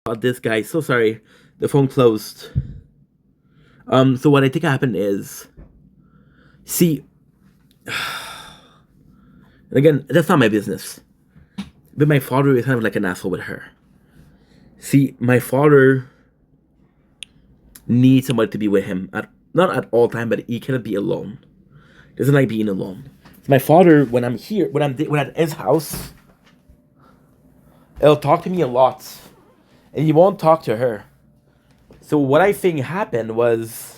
This guy. So sorry, the phone closed. So what I think happened is, see, again, that's not my business. But my father is kind of like an asshole with her. See, my father needs somebody to be with him at not at all time, but he cannot be alone. Doesn't like being alone. So my father, when I'm here, when I'm at his house, he'll talk to me a lot, and he won't talk to her. So what I think happened was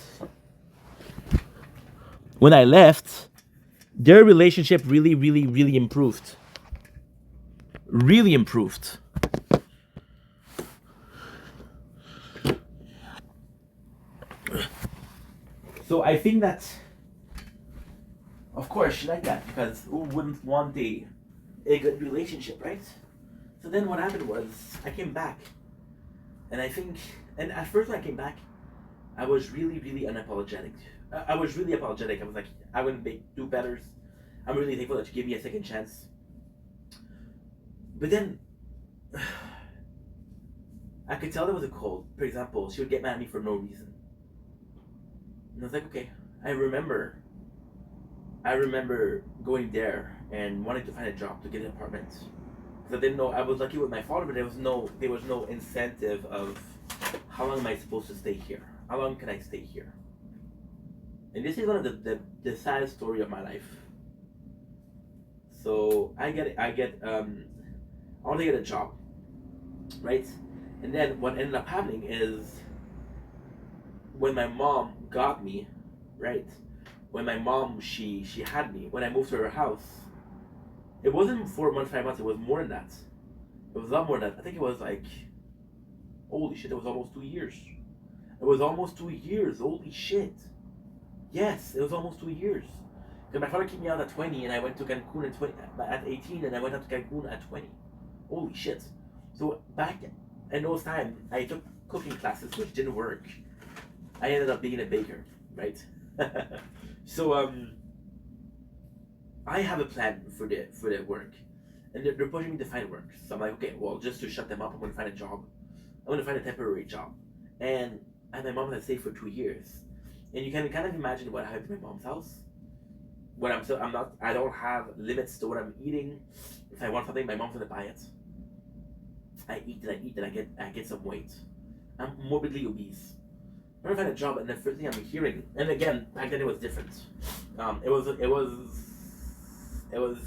when I left, their relationship really, really, really improved. Really improved. So I think that, of course, she liked that because who wouldn't want a good relationship, right? So then what happened was I came back, and I think, and at first when I came back, I was really, really unapologetic. I was really apologetic. I was like, I would do better. I'm really thankful that you gave me a second chance. But then I could tell there was a cold. For example, she would get mad at me for no reason. And I was like, okay. I remember going there and wanting to find a job to get an apartment. Because I didn't know, I was lucky with my father, but there was no incentive of how long am I supposed to stay here? How long can I stay here? And this is one of the saddest story of my life. So I want to get a job, right? And then what ended up happening is when my mom got me, right? When my mom she had me, when I moved to her house, it wasn't 4 months, 5 months, it was more than that. It was a lot more than that. I think it was like, holy shit, it was almost 2 years. It was almost 2 years, holy shit. Yes, it was almost 2 years. Because my father kicked me out at 20 and I went to Cancun at 18 and I went up to Cancun at 20. Holy shit. So back in those times, I took cooking classes, which didn't work. I ended up being a baker, right? So I have a plan for the work, and they're pushing me to find work. So I'm like, okay, well, just to shut them up, I'm gonna find a job. I'm gonna find a temporary job, and my mom had stayed for 2 years, and you can kind of imagine what happened to my mom's house. When I'm not, I don't have limits to what I'm eating. If I want something, my mom's gonna buy it. I eat and I eat and I get some weight. I'm morbidly obese. I'm trying to find a job, and the first thing I'm hearing, and again, back then it was different. It was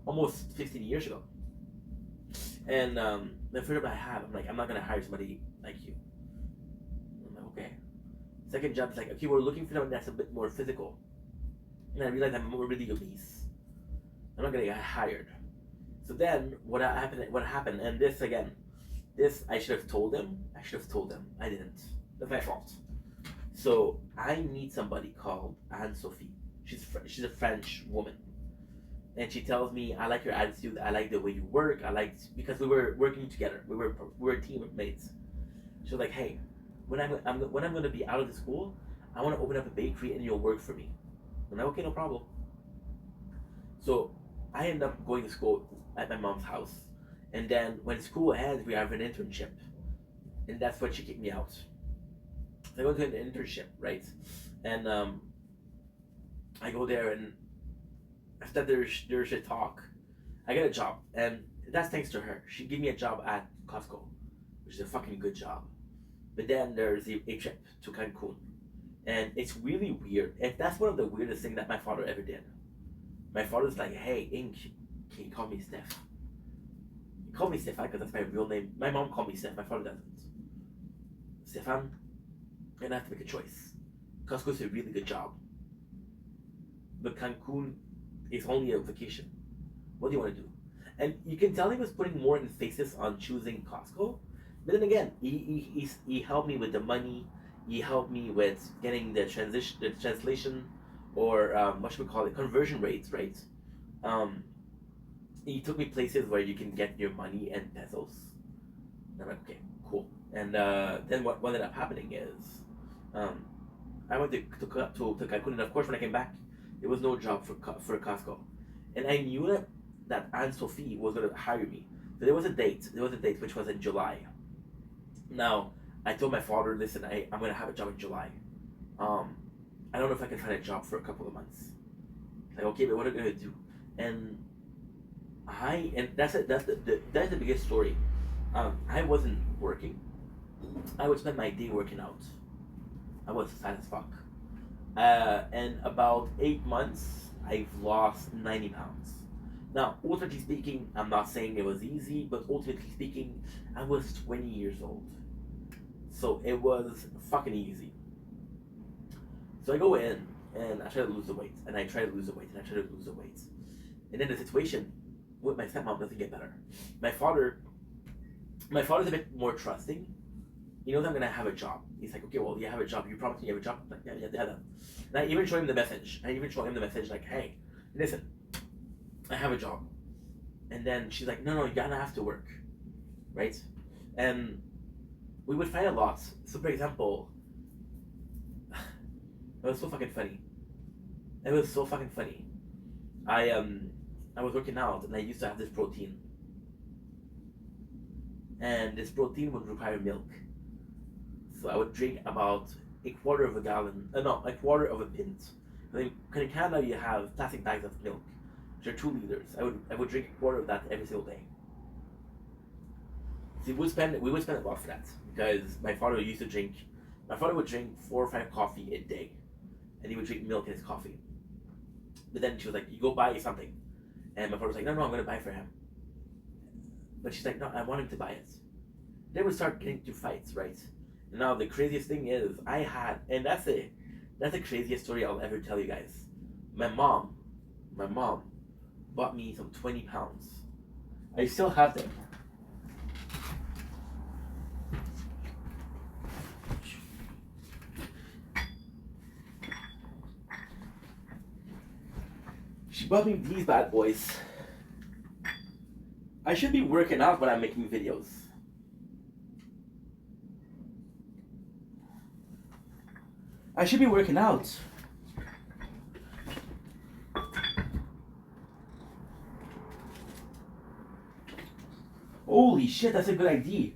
almost 15 years ago, and the first job I have, I'm like, I'm not gonna hire somebody like you. I'm like, okay. Second job is like, okay, we're looking for someone that's a bit more physical, and I realized I'm morbidly obese. I'm not gonna get hired. So then what happened? What happened? And this again, this I should have told them. I should have told them. I didn't. That's my fault. So I meet somebody called Anne Sophie. She's a French woman, and she tells me, "I like your attitude. I like the way you work. I liked because we were working together. We were a team of mates." She was like, "Hey, when I'm gonna be out of the school, I want to open up a bakery and you'll work for me." I'm like, "Okay, no problem." So I end up going to school at my mom's house, and then when school ends, we have an internship, and that's when she kicked me out. So I go to an internship, right? And I go there, and after there's a talk, I get a job, and that's thanks to her. She gave me a job at Costco, which is a fucking good job. But then there's a trip to Cancun, and it's really weird. And that's one of the weirdest things that my father ever did. My father's like, "Hey, Ink, can you call me Steph?" He called me Stefan because that's my real name. My mom called me Steph. My father doesn't. Stefan, and I have to make a choice. Costco's a really good job, but Cancun is only a vacation. What do you want to do? And you can tell he was putting more emphasis on choosing Costco. But then again, he helped me with the money. He helped me with getting the translation, or what should we call it, conversion rates, right? Um, he took me places where you can get your money in pesos. And I'm like, okay, cool. And then what ended up happening is, um, I went to Cancun, and of course, when I came back, there was no job for Costco, and I knew that Anne Sophie was gonna hire me. So there was a date. There was a date which was in July. Now, I told my father, listen, I'm gonna have a job in July. Um, I don't know if I can find a job for a couple of months. Like, okay, but what are we gonna do? And that's it. That's the biggest story. I wasn't working. I would spend my day working out. I was fat as fuck. And about 8 months, I've lost 90 pounds. Now, ultimately speaking, I'm not saying it was easy, but ultimately speaking, I was 20 years old. So it was fucking easy. So I go in and I try to lose the weight, and I try to lose the weight, and I try to lose the weight. And then the situation with my stepmom doesn't get better. My father, my father's a bit more trusting. He knows I'm gonna have a job. He's like, okay, well, you have a job. You promised me you have a job. I'm like, yeah, yeah, yeah. And I even show him the message. Like, hey, listen, I have a job. And then she's like, no, you're gonna have to work, right? And we would fight a lot. So, for example, it was so fucking funny. It was so fucking funny. I was working out and I used to have this protein. And this protein would require milk. So I would drink about a quarter of a gallon, a quarter of a pint. In Canada you have plastic bags of milk, which are 2 liters. I would drink a quarter of that every single day. So we would spend a lot for that because my father would drink 4 or 5 coffee a day, and he would drink milk in his coffee. But then she was like, "You go buy something," and my father was like, "No, I'm gonna buy for him." But she's like, "No, I want him to buy it." Then we start getting into fights, right? And now the craziest thing is that's the craziest story I'll ever tell you guys. My mom bought me some 20 pounds. I still have them. She bought me these bad boys. I should be working out when I'm making videos. I should be working out. Holy shit, that's a good idea.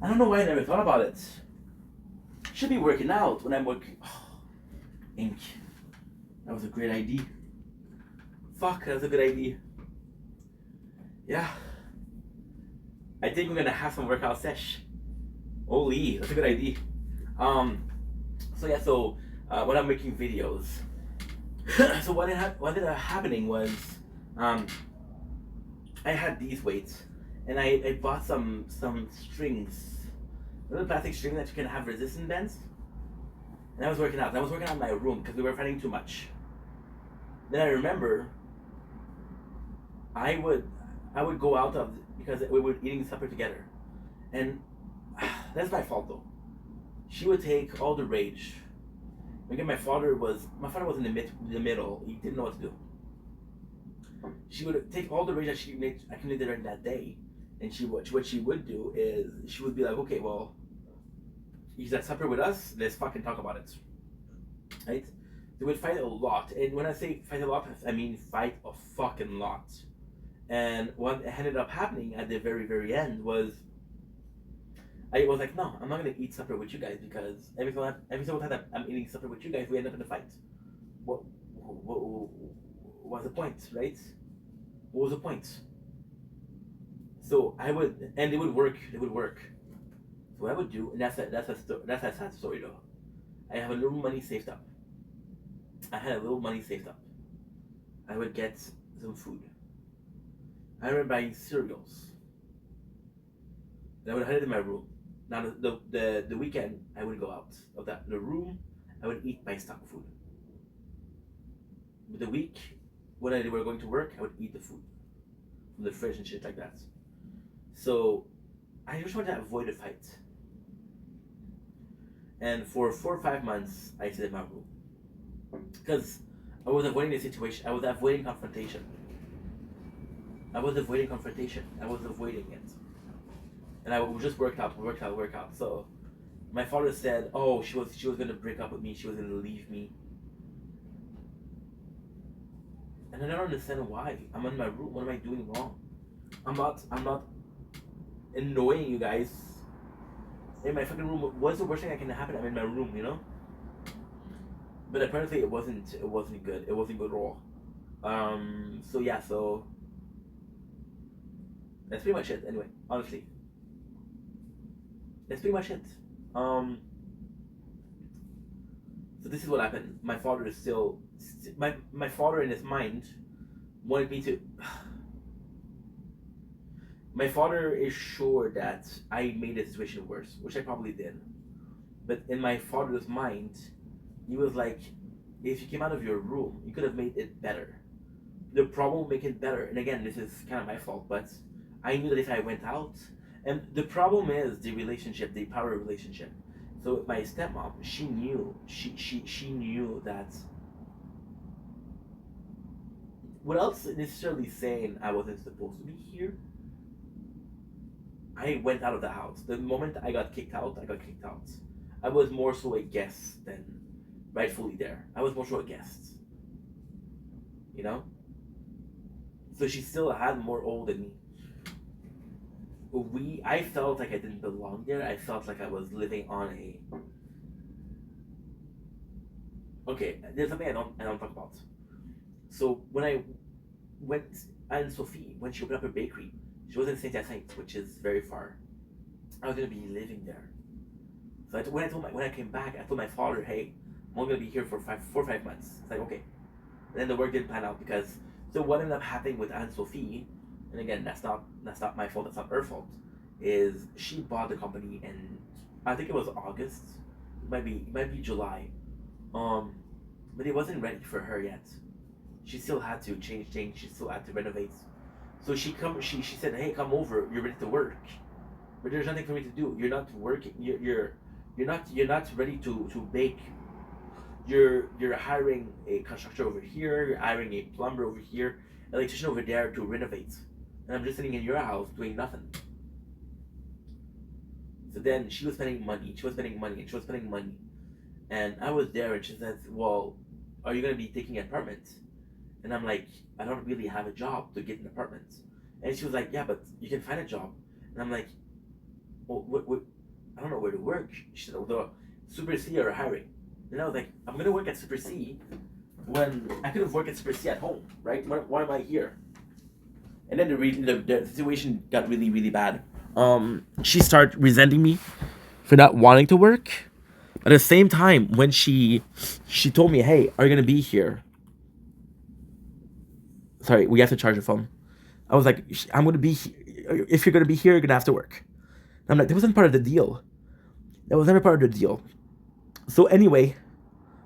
I don't know why I never thought about it. Should be working out when I'm working. Oh, ink. That was a great idea. Fuck, that was a good idea. Yeah. I think we're gonna have some workout sesh. Holy, that's a good idea. So when I'm making videos, so what ended up happening was, I had these weights, and I bought some strings, little plastic string that you can have resistance bands. And I was working out. I was working out in my room because we were fighting too much. Then I remember I would go out because we were eating supper together, and that's my fault though. She would take all the rage. Again, my father was in the middle. He didn't know what to do. She would take all the rage that she accumulated during that day, and what she would do is she would be like, okay, well, he's at supper with us. Let's fucking talk about it, right? They would fight a lot, and when I say fight a lot, I mean fight a fucking lot. And what ended up happening at the very, very end was I was like, no, I'm not gonna eat supper with you guys because every single time that I'm eating supper with you guys, we end up in a fight. What was the point, right? What was the point? So it would work. So what I would do, and that's a sad story though. I have a little money saved up. I had a little money saved up. I would get some food. I remember buying cereals. And I would hide it in my room. Now the weekend I would go out of the room. I would eat my stock food. But the week when I were going to work, I would eat the food from the fridge and shit like that. So I just wanted to avoid a fight. And for 4 or 5 months, I stayed in my room because I was avoiding the situation. I was avoiding confrontation. I was avoiding confrontation. I was avoiding it, and I would just work out. So my father said, "Oh, she was gonna break up with me. She was gonna leave me," and I don't understand why. I'm in my room. What am I doing wrong? I'm not annoying you guys in my fucking room. What's the worst thing that can happen? I'm in my room, you know. But apparently it wasn't. It wasn't good. It wasn't good at all. So yeah. So that's pretty much it. Anyway, honestly, that's pretty much it. Um. So this is what happened. My father is still. My father in his mind wanted me to. My father is sure that I made the situation worse, which I probably did. But in my father's mind, he was like, if you came out of your room, you could have made it better. The problem will make it better. And again, this is kind of my fault, but I knew that if I went out, and the problem is the relationship, the power relationship. So my stepmom, she knew, she knew that without necessarily saying I wasn't supposed to be here, I went out of the house. The moment I got kicked out, I got kicked out. I was more so a guest than rightfully there. I was more so a guest, you know? So she still had more old than me. I felt like I didn't belong there. I felt like I was living on a. Okay, there's something I don't talk about. So when I went, Anne Sophie, when she opened up her bakery, she was in Saint Hyacinthe, which is very far. I was gonna be living there. So when I came back, I told my father, "Hey, I'm only gonna be here for 5 months." It's like okay. And then the work didn't pan out because so what ended up happening with Anne Sophie, and again that's not my fault. That's not her fault. Is she bought the company and I think it was August. It might be July. Um, but it wasn't ready for her yet. She still had to change things. She still had to renovate. So she said, "Hey, come over. You're ready to work." But there's nothing for me to do. You're not working. You're not ready to bake. You're hiring a constructor over here. You're hiring a plumber over here, electrician over there to renovate, and I'm just sitting in your house doing nothing. So then she was spending money. She was spending money, and she was spending money, and I was there, and she said, "Well, are you gonna be taking an apartment?" And I'm like, "I don't really have a job to get an apartment." And she was like, "Yeah, but you can find a job." And I'm like, "Well, what I don't know where to work." She said, "Oh, the Super C are hiring." And I was like, "I'm gonna work at Super C when I could have worked at Super C at home, right? Why am I here?" And then the situation got really really bad. She started resenting me for not wanting to work. At the same time, when she told me, "Hey, are you gonna be here?" Sorry, we have to charge the phone. I was like, "I'm gonna be. If you're gonna be here, you're gonna have to work." I'm like, that wasn't part of the deal. That was never part of the deal. So anyway,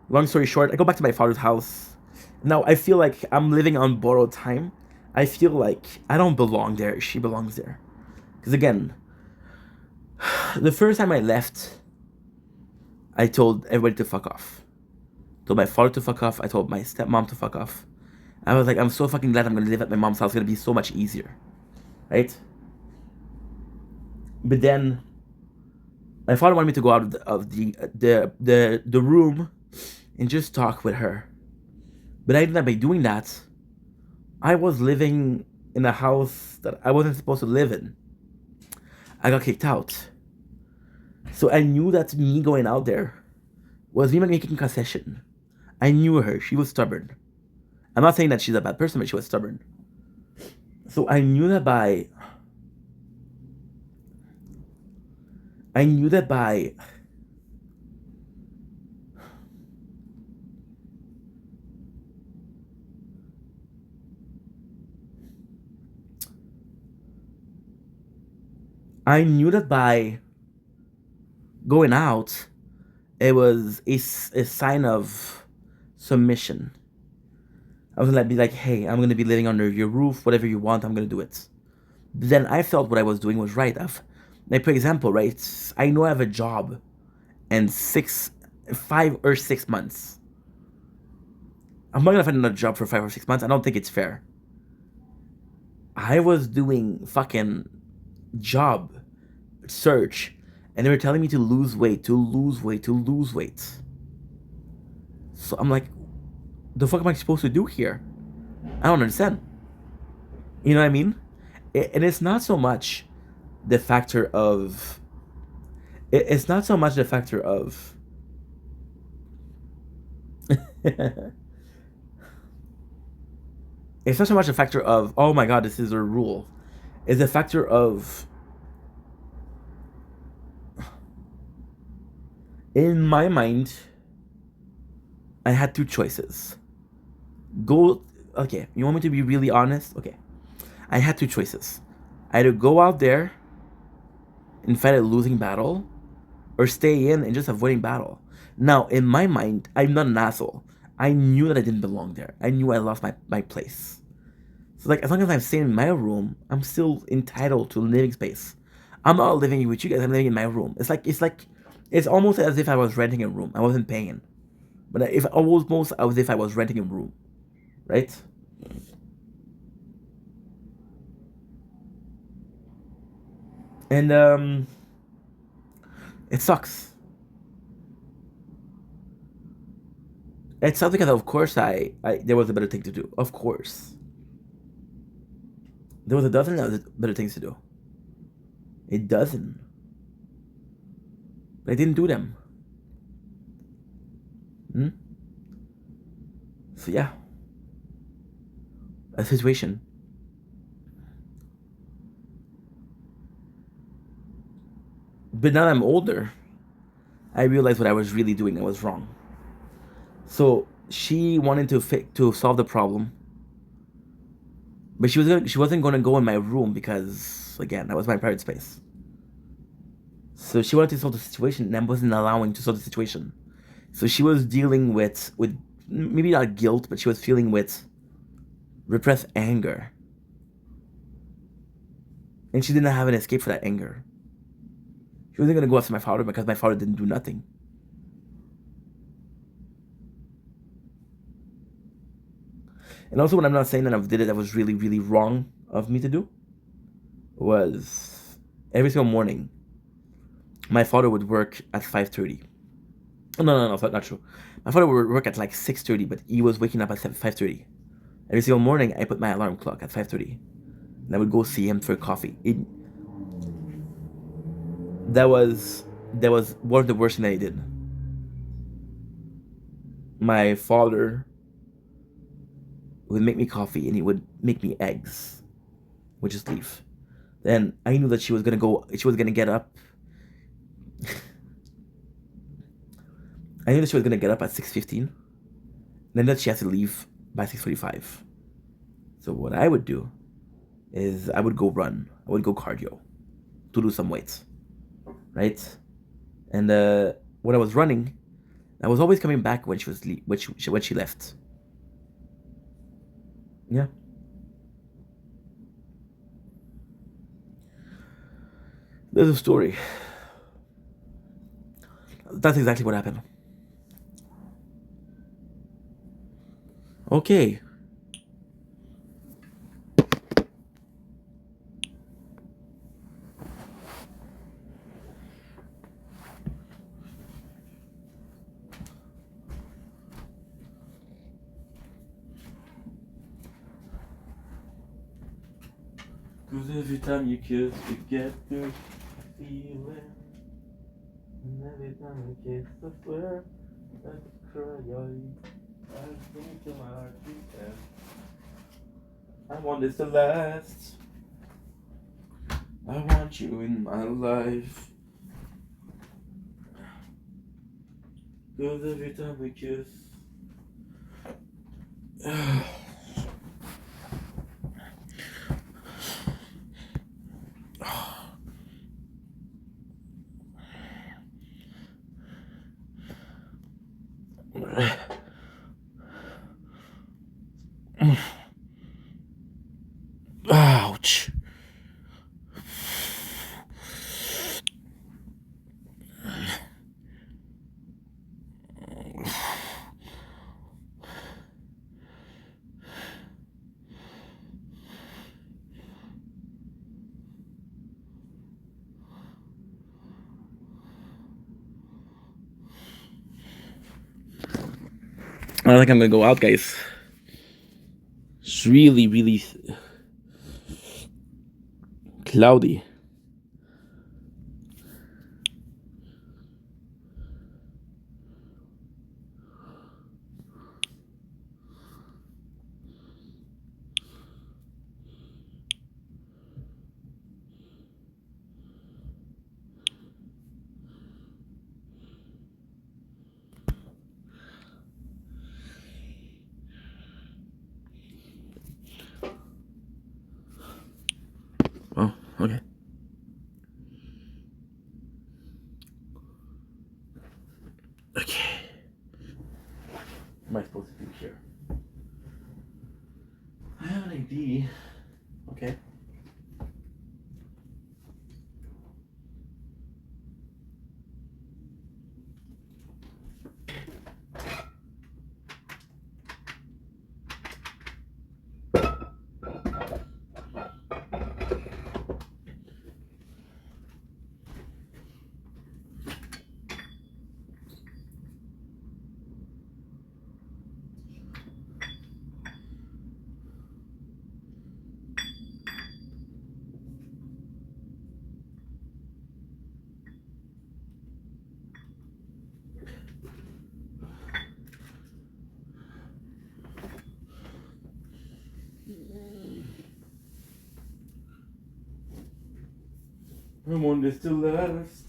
long story short, I go back to my father's house. Now I feel like I'm living on borrowed time. I feel like I don't belong there. She belongs there. Because again, the first time I left, I told everybody to fuck off. I told my father to fuck off. I told my stepmom to fuck off. I was like, I'm so fucking glad I'm gonna live at my mom's house. It's gonna be so much easier, right? But then my father wanted me to go out of the room and just talk with her. But I ended up by doing that. I was living in a house that I wasn't supposed to live in. I got kicked out. So I knew that me going out there was me making concession. I knew her. She was stubborn. I'm not saying that she's a bad person, but she was stubborn. So I knew that by I knew that by I knew that by going out, it was a sign of submission. I was gonna be like, hey, I'm gonna be living under your roof, whatever you want, I'm gonna do it. Then I felt what I was doing was right. Like for example, right? I know I have a job in 5 or 6 months. I'm not gonna find another job for 5 or 6 months. I don't think it's fair. I was doing fucking job search, and they were telling me to lose weight, to lose weight, to lose weight. So I'm like, the fuck am I supposed to do here? I don't understand. You know what I mean? And it's not so much the factor of. It's not so much the factor of. It's not so much a factor of, oh my god, this is a rule. It's a factor of, in my mind, I had two choices. Okay, you want me to be really honest? Okay. I had two choices. I had to go out there and fight a losing battle, or stay in and just avoiding battle. Now, in my mind, I'm not an asshole. I knew that I didn't belong there. I knew I lost my place. So like, as long as I'm staying in my room, I'm still entitled to living space. I'm not living with you guys. I'm living in my room. It's almost as if I was renting a room. I wasn't paying, but if almost as if I was renting a room, right? And it sucks. It sucks because of course I there was a better thing to do. Of course, there was a dozen other better things to do. It doesn't. But I didn't do them. Hmm? So yeah, a situation. But now that I'm older, I realized what I was really doing. I was wrong. So she wanted to solve the problem, but she wasn't gonna go in my room because again that was my private space. So she wanted to solve the situation, and I wasn't allowing to solve the situation. So she was dealing with maybe not guilt, but she was feeling with repressed anger, and she didn't have an escape for that anger. She wasn't gonna go after my father because my father didn't do nothing. And also, when I'm not saying that I did it, that was really, really wrong of me to do, was every single morning, my father would work at 5:30. Oh, no, that's not true. My father would work at like 6:30, but he was waking up at 5:30. Every single morning, I put my alarm clock at 5:30, and I would go see him for coffee. That was one of the worst things I did. My father would make me coffee, and he would make me eggs, would just leave. Then I knew that she was gonna go. She was gonna get up. I knew that she was gonna get up at 6:15. Then that she has to leave by 6:45. So what I would do is I would go run. I would go cardio to do some weights, right? And when I was running, I was always coming back when when she left. Yeah. There's a story. That's exactly what happened. Okay. Cause every time you kiss, you get the feeling. And every time you kiss, I swear I could cry. I think to my heart, I want this to last. I want you in my life. Cause every time we kiss. Ouch. I don't think I'm gonna go out, guys. It's really, really cloudy. Oh, okay. Okay. What am I supposed to do here? I have an ID. Okay. One is still left.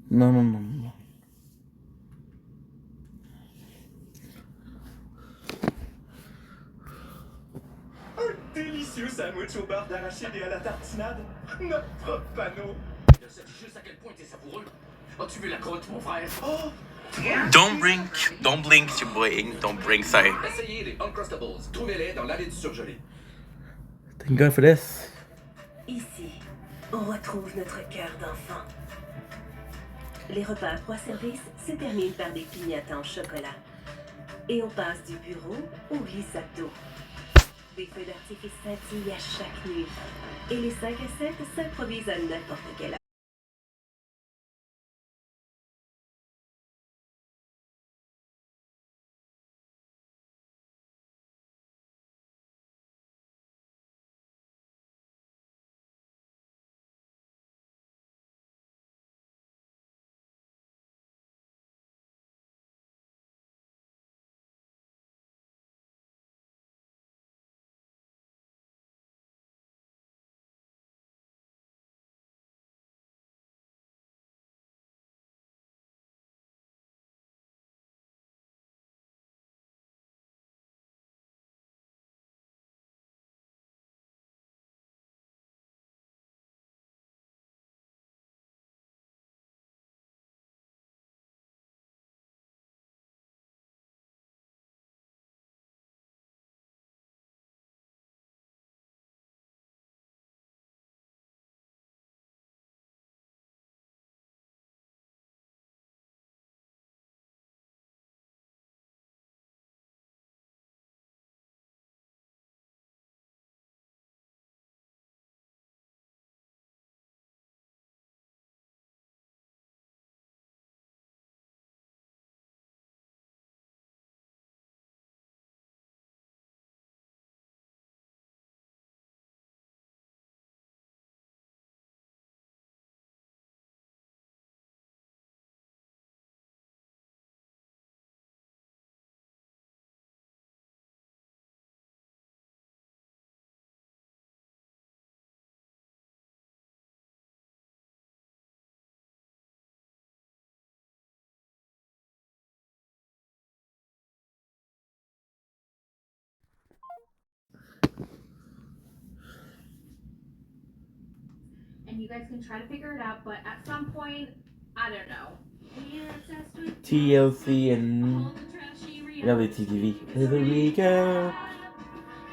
No, no, no, no. Un délicieux sandwich au beurre d'arachide et à la tartinade. Notre panneau. Ça dit juste à quel point t'es savoureux. As-tu vu la croûte, mon frère? Oh! Don't blink, your boy. Don't blink, sorry. Essayez les Uncrustables. Trouvez-les dans l'allée du surgelé. Thank God for this. Ici, on retrouve notre cœur d'enfant. Les repas à 3 services se terminent par des piñatas en chocolat. Et on passe du bureau au glissade d'eau. Des feux d'artifice scintillent à chaque nuit. Et les 5 à 7 s'improvisent à n'importe quelle heure. and you guys can try to figure it out, but at some point, I don't know. We're obsessed with TLC and all the trashy reality. reality TV. It's a recap.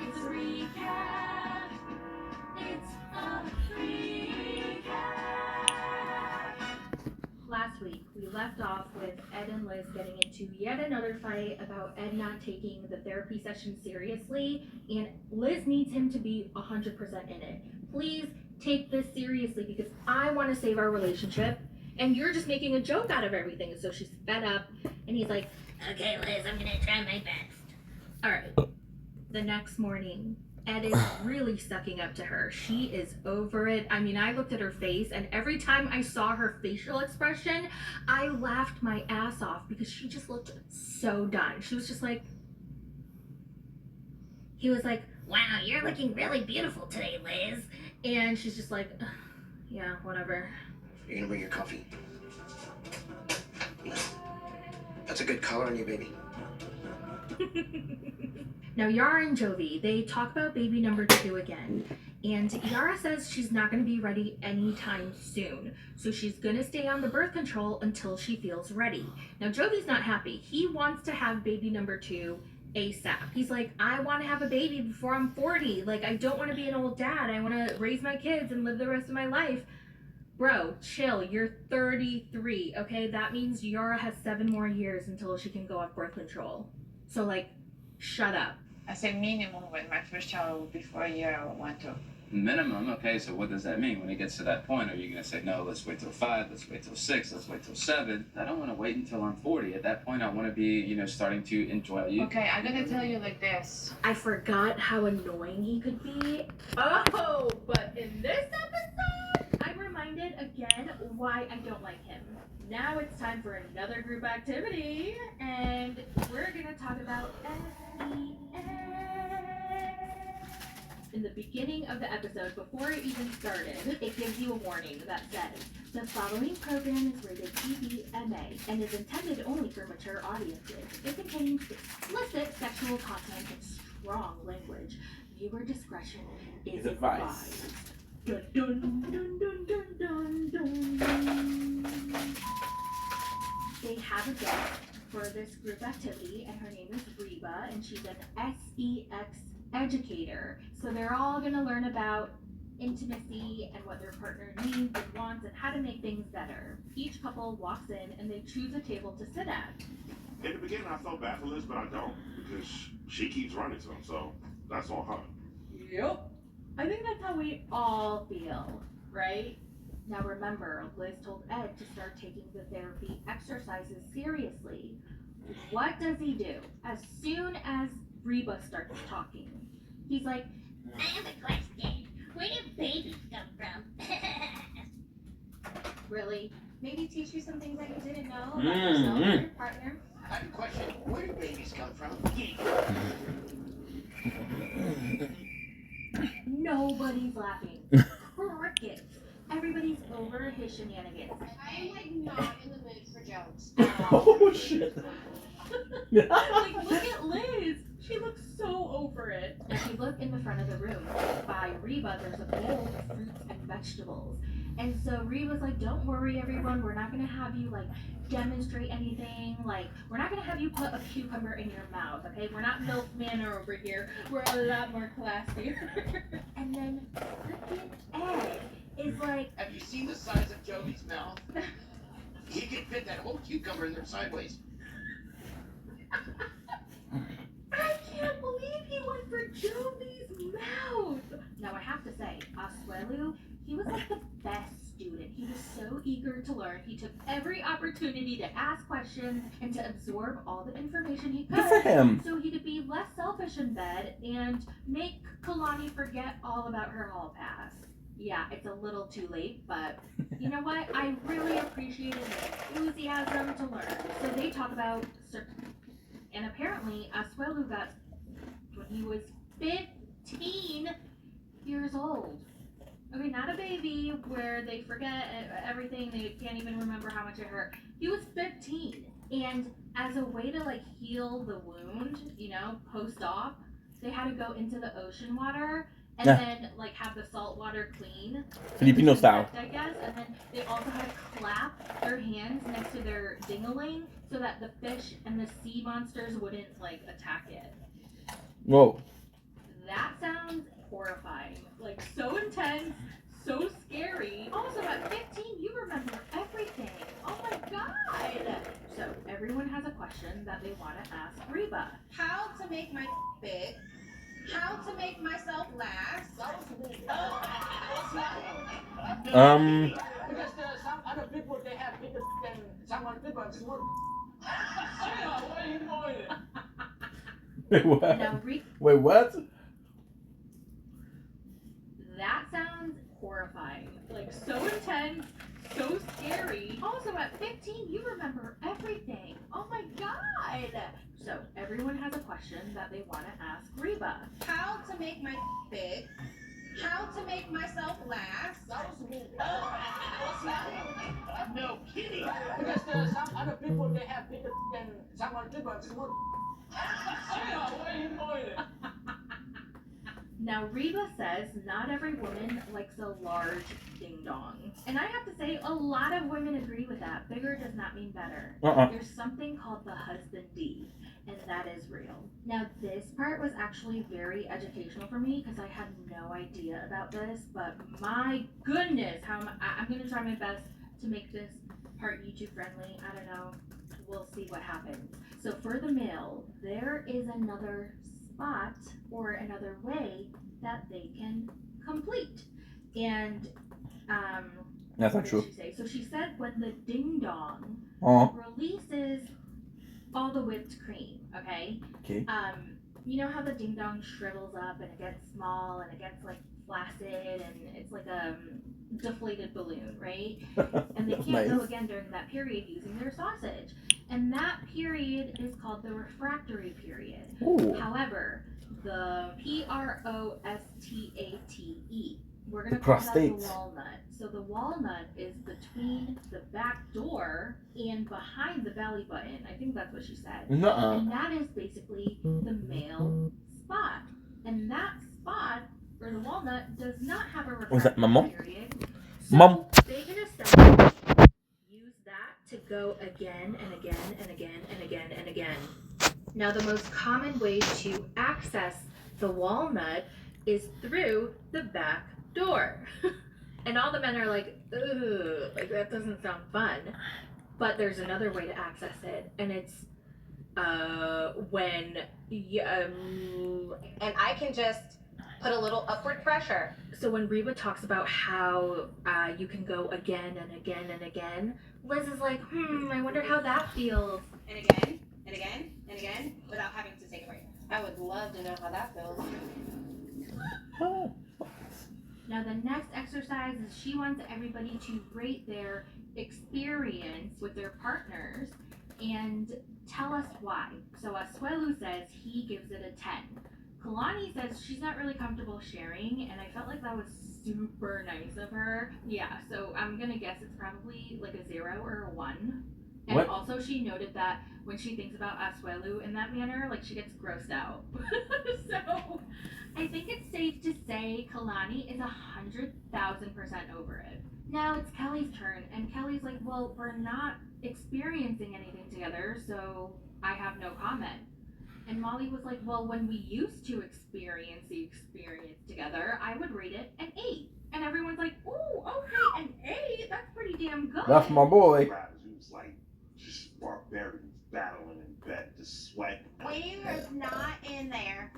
It's a recap. It's a recap. Last week, we left off with Ed and Liz getting into yet another fight about Ed not taking the therapy session seriously, and Liz needs him to be 100% in it. Please take this seriously because I want to save our relationship, and you're just making a joke out of everything. So she's fed up, and he's like, okay, Liz, I'm gonna try my best. All right. The next morning, Ed is really sucking up to her. She is over it. I mean, I looked at her face, and every time I saw her facial expression, I laughed my ass off because she just looked so done. She was just like, he was like, wow, you're looking really beautiful today, Liz. And she's just like, "Ugh, yeah, whatever." You're gonna bring your coffee. That's a good color on you, baby. Now, Yara and Jovi, they talk about baby number 2 again. And Yara says she's not going to be ready anytime soon. So she's going to stay on the birth control until she feels ready. Now, Jovi's not happy. He wants to have baby number 2 ASAP. He's like, I want to have a baby before I'm 40. Like, I don't want to be an old dad. I want to raise my kids and live the rest of my life. Bro, chill. You're 33, okay? That means Yara has 7 more years until she can go off birth control. So, like, shut up. I say minimum when my first child will be 4 years, I want to. Minimum? Okay, so what does that mean? When it gets to that point, are you going to say, no, let's wait till 5, let's wait till 6, let's wait till 7? I don't want to wait until I'm 40. At that point, I want to be, starting to enjoy you. Okay, I'm gonna tell you like this. I forgot how annoying he could be. Oh, but in this episode, I'm reminded again why I don't like him. Now it's time for another group activity, and we're gonna talk about SEX. In the beginning of the episode, before it even started, it gives you a warning that says, the following program is rated PBMA and is intended only for mature audiences. It contains explicit sexual content and strong language. Viewer discretion is advised. Dun, dun, dun, dun, dun, dun, dun. They have a guest for this group activity, and her name is Reba, and she's an SEX educator. So they're all going to learn about intimacy and what their partner needs and wants and how to make things better. Each couple walks in and they choose a table to sit at. In the beginning, I felt bad for Liz, but I don't because she keeps running to him, so that's on her. Yep. I think that's how we all feel, right? Now remember, Liz told Ed to start taking the therapy exercises seriously. What does he do? As soon as Reba starts talking, he's like, I have a question. Where do babies come from? really? Maybe teach you some things that you didn't know about yourself and your partner. I have a question. Where do babies come from? Nobody's laughing. Crickets. Everybody's over his shenanigans. I am like not in the mood for jokes. Oh shit. Like, look at Liz. She looks so over it. If you look in the front of the room, by Reba, there's a bowl of fruits and vegetables. And so Reba's like, don't worry, everyone. We're not going to have you, like, demonstrate anything. Like, we're not going to have you put a cucumber in your mouth, okay? We're not MILF Manor over here. We're a lot more classy. And then freaking Ed is like... Have you seen the size of Jovi's mouth? He could fit that whole cucumber in there sideways. I can't believe he went for Jovi's mouth. Now I have to say, Asuelu, he was like the best student. He was so eager to learn. He took every opportunity to ask questions and to absorb all the information he could. Good for him. So he could be less selfish in bed and make Kalani forget all about her hall pass. Yeah, it's a little too late, but you know what? I really appreciated his enthusiasm to learn. So they talk about and apparently Asuelu got when he was 15 years old. Okay, not a baby where they forget everything, they can't even remember how much it hurt. He was 15. And as a way to like heal the wound, post-op, they had to go into the ocean water and Yeah. then like have the saltwater clean. Filipino style. I guess, and then they also had to clap their hands next to their ding-a-ling so that the fish and the sea monsters wouldn't like attack it. Whoa. That sounds horrifying. Like so intense, so scary. Also at 15, you remember everything. Oh my god. So everyone has a question that they want to ask Reba. How to make my big? How to make myself laugh? Because some other people they have bigger than someone people in school. Where are you going? Wait, what? Now, Wait, what? that sounds horrifying. Like so intense, so scary. Also at 15, you remember everything. Oh my god. So everyone has a question that they want to ask Reba. How to make my big? How to make myself laugh? No kidding. Because some other people they have bigger than someone people in school. Where are you going? Now, Reba says not every woman likes a large ding-dong. And I have to say, a lot of women agree with that. Bigger does not mean better. There's something called the husband D, and that is real. Now, this part was actually very educational for me because I had no idea about this, but my goodness, I'm going to try my best to make this part YouTube friendly. I don't know. We'll see what happens. So for the male, there is another spot or another way that they can complete. And That's what not true. did she say? So she said when the ding dong Oh. releases all the whipped cream, okay? Okay. You know how the ding dong shrivels up and it gets small and it gets like flaccid and it's like a deflated balloon, right? And they That's can't go nice. again during that period using their sausage. And that period is called the refractory period. Ooh. However, the prostate, we're going The to call that prostate. the walnut. So the walnut is between the back door and behind the belly button. I think that's what she said. Nuh-uh. And that is basically the male spot. And that spot, or the walnut, does not have a Was that my mom? refractory period. So Mom. they can essentially use that to go again and again and again and again and again. Now, the most common way to access the walnut is through the back door. And all the men are like, ugh, like that doesn't sound fun. But there's another way to access it, and it's when And I can just put a little upward pressure. So when Reba talks about how you can go again and again and again, Liz is like, I wonder how that feels. And again, and again, and again, without having to take a break. I would love to know how that feels. Now the next exercise is she wants everybody to rate their experience with their partners and tell us why. So Asuelu says he gives it a 10. Kalani says she's not really comfortable sharing, and I felt like that was super nice of her. Yeah, so I'm gonna guess it's probably like a 0 or a 1. And What? also she noted that when she thinks about Asuelu in that manner, like she gets grossed out. So I think it's safe to say Kalani is 100,000% over it. Now it's Kelly's turn, and Kelly's like, well, we're not experiencing anything together, so I have no comment. And Molly was like, well, when we used to experience the experience together, I would rate it an 8. And everyone's like, ooh, okay, an 8? That's pretty damn good. That's my boy. Who's like just barbarians battling in bed to sweat. We was not in there.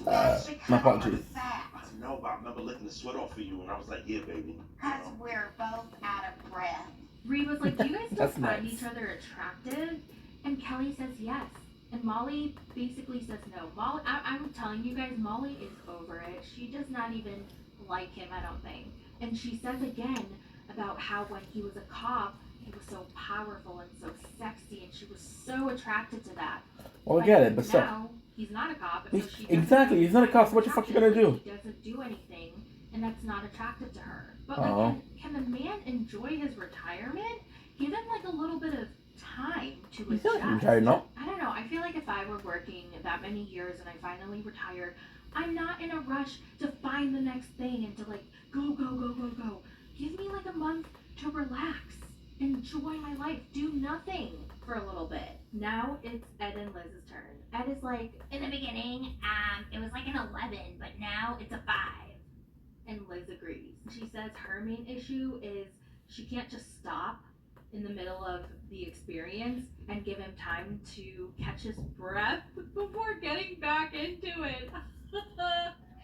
My apologies. I know, but I remember licking the sweat off of you, and I was like, yeah, baby. Because we're both out of breath. Reed was like, do you guys still That's find nice. each other attractive? And Kelly says yes. And Molly basically says no. Molly, I'm telling you guys, Molly is over it. She does not even like him, I don't think. And she says again about how when he was a cop, he was so powerful and so sexy, and she was so attracted to that. Well, I get it, but still. now, he's not a cop, and so she doesn't Exactly, he's not a cop, so what the fuck you gonna do? He doesn't do anything, and that's not attractive to her. But Aw. like, can the man enjoy his retirement? Give him like a little bit of time to He's adjust. not retired, no? I don't know. I feel like if I were working that many years and I finally retired, I'm not in a rush to find the next thing and to like go. Give me like a month to relax, enjoy my life, do nothing for a little bit. Now it's Ed and Liz's turn. Ed is like, In the beginning, it was like an 11, but now it's a 5. and Liz agrees. She says her main issue is she can't just stop in the middle of the experience and give him time to catch his breath before getting back into it.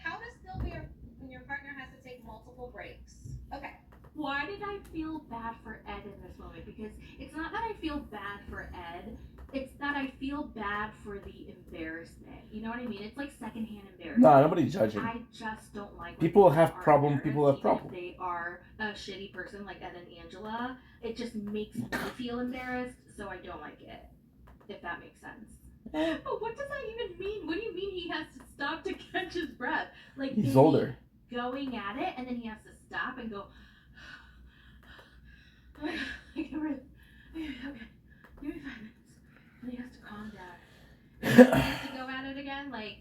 How does still be when your partner has to take multiple breaks? Okay. Why did I feel bad for Ed in this moment? Because it's not that I feel bad for Ed, it's that I feel bad for the embarrassment. You know what I mean? It's like secondhand embarrassment. Nah, nobody's judging. I just don't like when People have are problem. People have embarrassed, problem. even if they are a shitty person like Ed and Angela. It just makes me feel embarrassed, so I don't like it. If that makes sense. But what does that even mean? What do you mean he has to stop to catch his breath? Like He's is he older. going at it, and then he has to stop and go. I can't breathe. Okay, give me 5 minutes. And he has to calm down. And then he has to go at it again. Like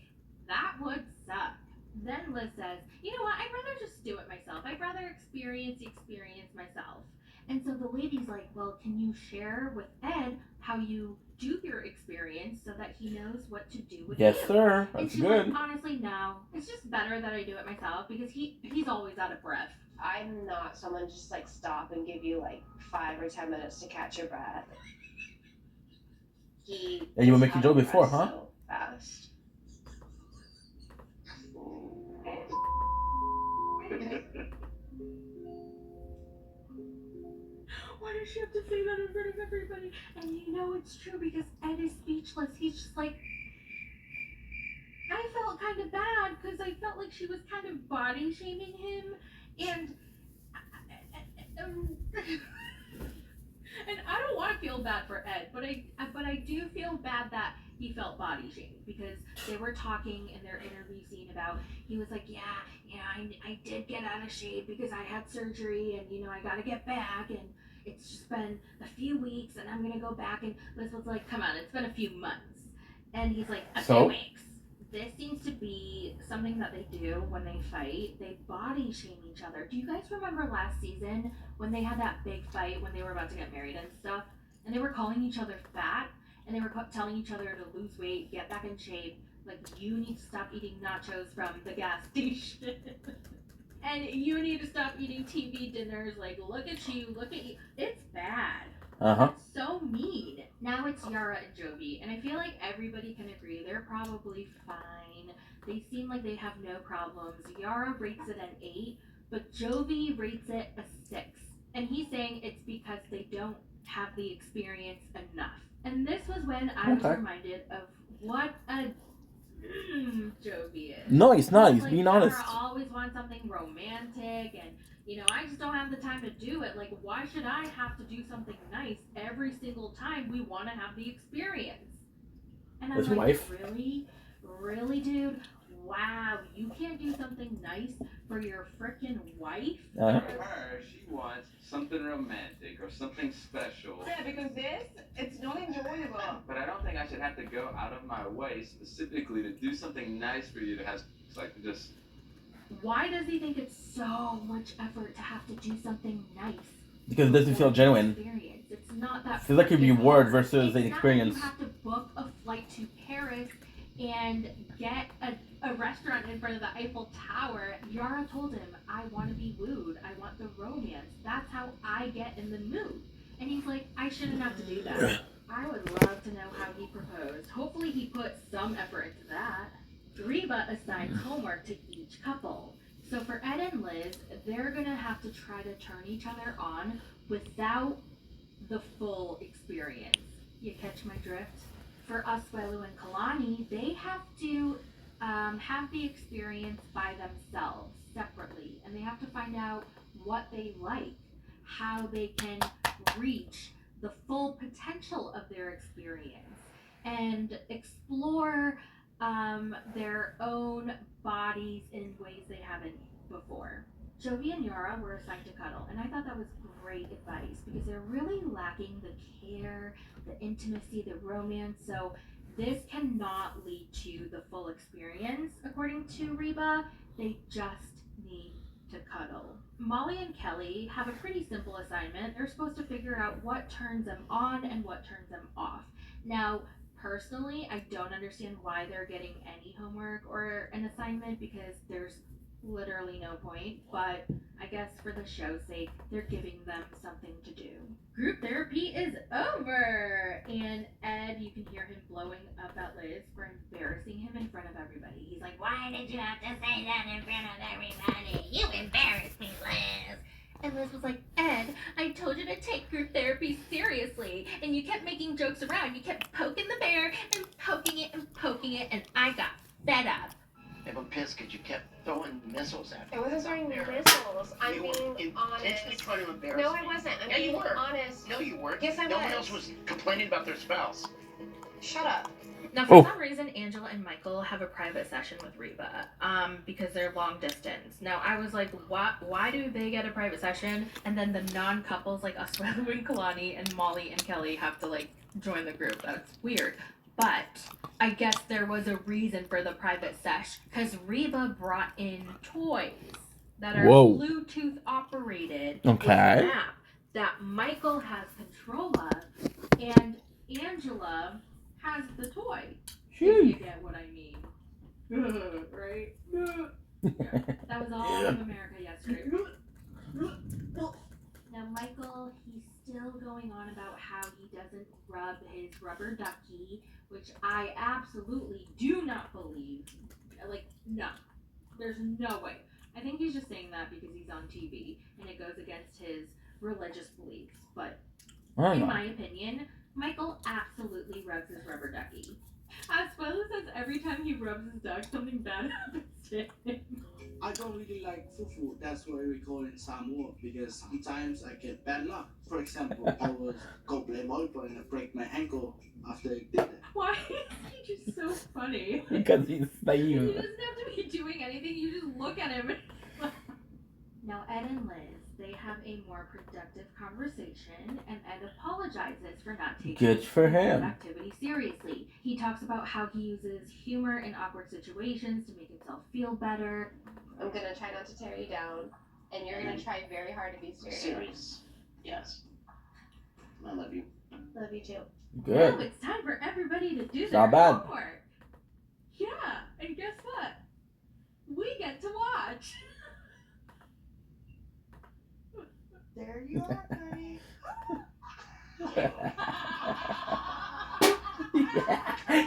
that would suck. Then Liz says, "You know what? I'd rather just do it myself. I'd rather experience the experience myself." And so the lady's like, "Well, can you share with Ed how you do your experience so that he knows what to do with Yes, you?" sir. And That's she's good. like, "Honestly, no. It's just better that I do it myself because he's always out of breath." I'm not someone just like stop and give you like 5 or 10 minutes to catch your breath. He And you were is making out Joe of before, breath huh? so fast. Why does she have to say that in front of everybody? And you know it's true because Ed is speechless. He's just like, I felt kind of bad because I felt like she was kind of body shaming him, and and I don't want to feel bad for Ed, but I do feel bad that he felt body shamed because they were talking in their interview scene about, he was like, yeah, I did get out of shape because I had surgery and I got to get back, and it's just been a few weeks and I'm gonna go back. And Liz was like, come on, it's been a few months. And he's like, a few weeks. This seems to be something that they do when they fight. They body shame each other. Do you guys remember last season when they had that big fight when they were about to get married and stuff? And they were calling each other fat, and they were telling each other to lose weight, get back in shape. Like, you need to stop eating nachos from the gas station. And you need to stop eating TV dinners. Like, look at you. It's bad. It's so mean. Now it's Yara and Jovi, and I feel like everybody can agree they're probably fine. They seem like they have no problems. Yara rates it an 8, but Jovi rates it a 6. And he's saying it's because they don't have the experience enough. And this was when I was reminded of what a Jovi is. No, he's not. He's like, being honest. Yara always wants something romantic, and I just don't have the time to do it. Like, why should I have to do something nice every single time we want to have the experience? And I'm His like, wife? Really, dude? Wow, you can't do something nice for your frickin' wife? For her, she wants something romantic or something special. Yeah, because it's not enjoyable. But I don't think I should have to go out of my way specifically to do something nice for you to have, like, just... Why does he think it's so much effort to have to do something nice? Because it doesn't feel genuine. Experience. It's not that. Feels like a reward hard. versus an It's experience. Not that you have to book a flight to Paris and get a restaurant in front of the Eiffel Tower. Yara told him, I want to be wooed. I want the romance. That's how I get in the mood. And he's like, I shouldn't have to do that. I would love to know how he proposed. Hopefully he put some effort into that. Reba assigns homework to each couple. So for Ed and Liz, they're gonna have to try to turn each other on without the full experience. You catch my drift? For Asuelu and Kalani, they have to have the experience by themselves, separately. And they have to find out what they like, how they can reach the full potential of their experience, and explore their own bodies in ways they haven't before. Jovi and Yara were assigned to cuddle, and I thought that was great advice because they're really lacking the care, the intimacy, the romance. So This cannot lead to the full experience, according to Reba. They just need to cuddle. Molly and Kelly have a pretty simple assignment. They're supposed to figure out what turns them on and what turns them off. Now, personally, I don't understand why they're getting any homework or an assignment because there's literally no point, but I guess for the show's sake, they're giving them something to do. Group therapy is over, and Ed, you can hear him blowing up at Liz for embarrassing him in front of everybody. He's like, Why did you have to say that in front of everybody? You embarrassed me, Liz. and Liz was like, Ed, I told you to take group therapy seriously, and you kept making jokes around. You kept poking the bear and poking it, and I got fed up. I'm pissed because you kept throwing missiles at me. I wasn't throwing missiles. I'm You being were intentionally honest. trying to embarrass No, me. I wasn't. I'm Yeah, you being were. honest. No, you weren't. Yes, I No one was. else was complaining about their spouse. Shut up. Now, for some reason, Angela and Michael have a private session with Reba, because they're long distance. Now, I was like, why do they get a private session? And then the non-couples, like Asuelu and Kalani and Molly and Kelly, have to, like, join the group. That's weird. But I guess there was a reason for the private sesh, because Reba brought in toys that are Whoa. Bluetooth operated Okay. with an app that Michael has control of, and Angela has the toy. If you get what I mean. Right? Yeah. That was all of America yesterday. Now, Michael, he's still going on about how he doesn't rub his rubber ducky, which I absolutely do not believe. Like, no. There's no way. I think he's just saying that because he's on TV and it goes against his religious beliefs. But in my opinion, Michael absolutely rubs his rubber ducky. Asuelu says every time he rubs his duck, something bad happens to him. I don't really like fufu. That's what we call it in Samoa because sometimes I get bad luck. For example, I was go play volleyball and I break my ankle after I did that. Why is he just so funny? Because he's He naive. doesn't have to be doing anything, you just look at him. Now, Ed and Liz, they have a more productive conversation, and Ed apologizes for not taking Good for him. activity seriously. He talks about how he uses humor in awkward situations to make himself feel better. I'm gonna try not to tear you down, and you're gonna try very hard to be serious. Serious. Yes. I love you. Love you too. Good. Now it's time for everybody to do It's their not bad. homework. Yeah, and guess what? We get to watch. There you are, honey. Yeah.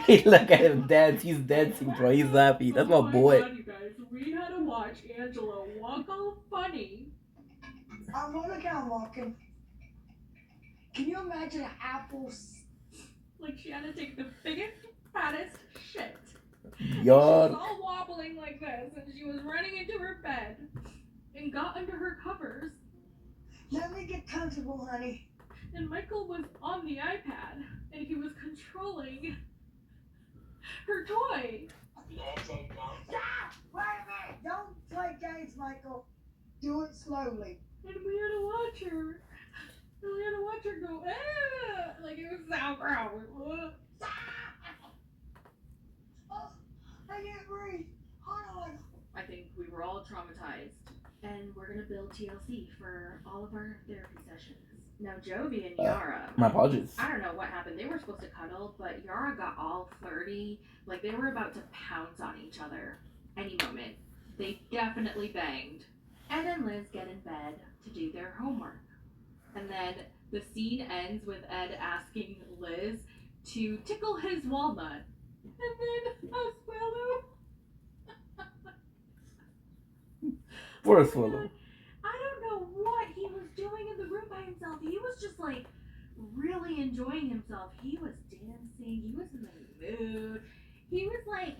He look at him dance. He's dancing, bro. He's happy. That's my boy. God, you guys, we had to watch Angela walk all funny. I'm look how I'm walking. Can you imagine an apple? Like she had to take the biggest, fattest shit. Yuck. She was all wobbling like this, and she was running into her bed and got under her covers. Let me get comfortable, honey. And Michael was on the iPad, and he was controlling her toy. Stop! Wait a minute! Don't play games, Michael. Do it slowly. And we had to watch her. And we had to watch her go, ah! Like it was so gross. Oh, I can't breathe. Hold on. I think we were all traumatized. And we're gonna build TLC for all of our therapy sessions. Now, Jovi and Yara. My apologies. I don't know what happened. They were supposed to cuddle, but Yara got all flirty. Like they were about to pounce on each other any moment. They definitely banged. Ed and Liz get in bed to do their homework. And then the scene ends with Ed asking Liz to tickle his walnut. And then Asuelu. Poor Asuelu. I don't know what he was doing in the room by himself. He was just like really enjoying himself. He was dancing. He was in the mood. He was like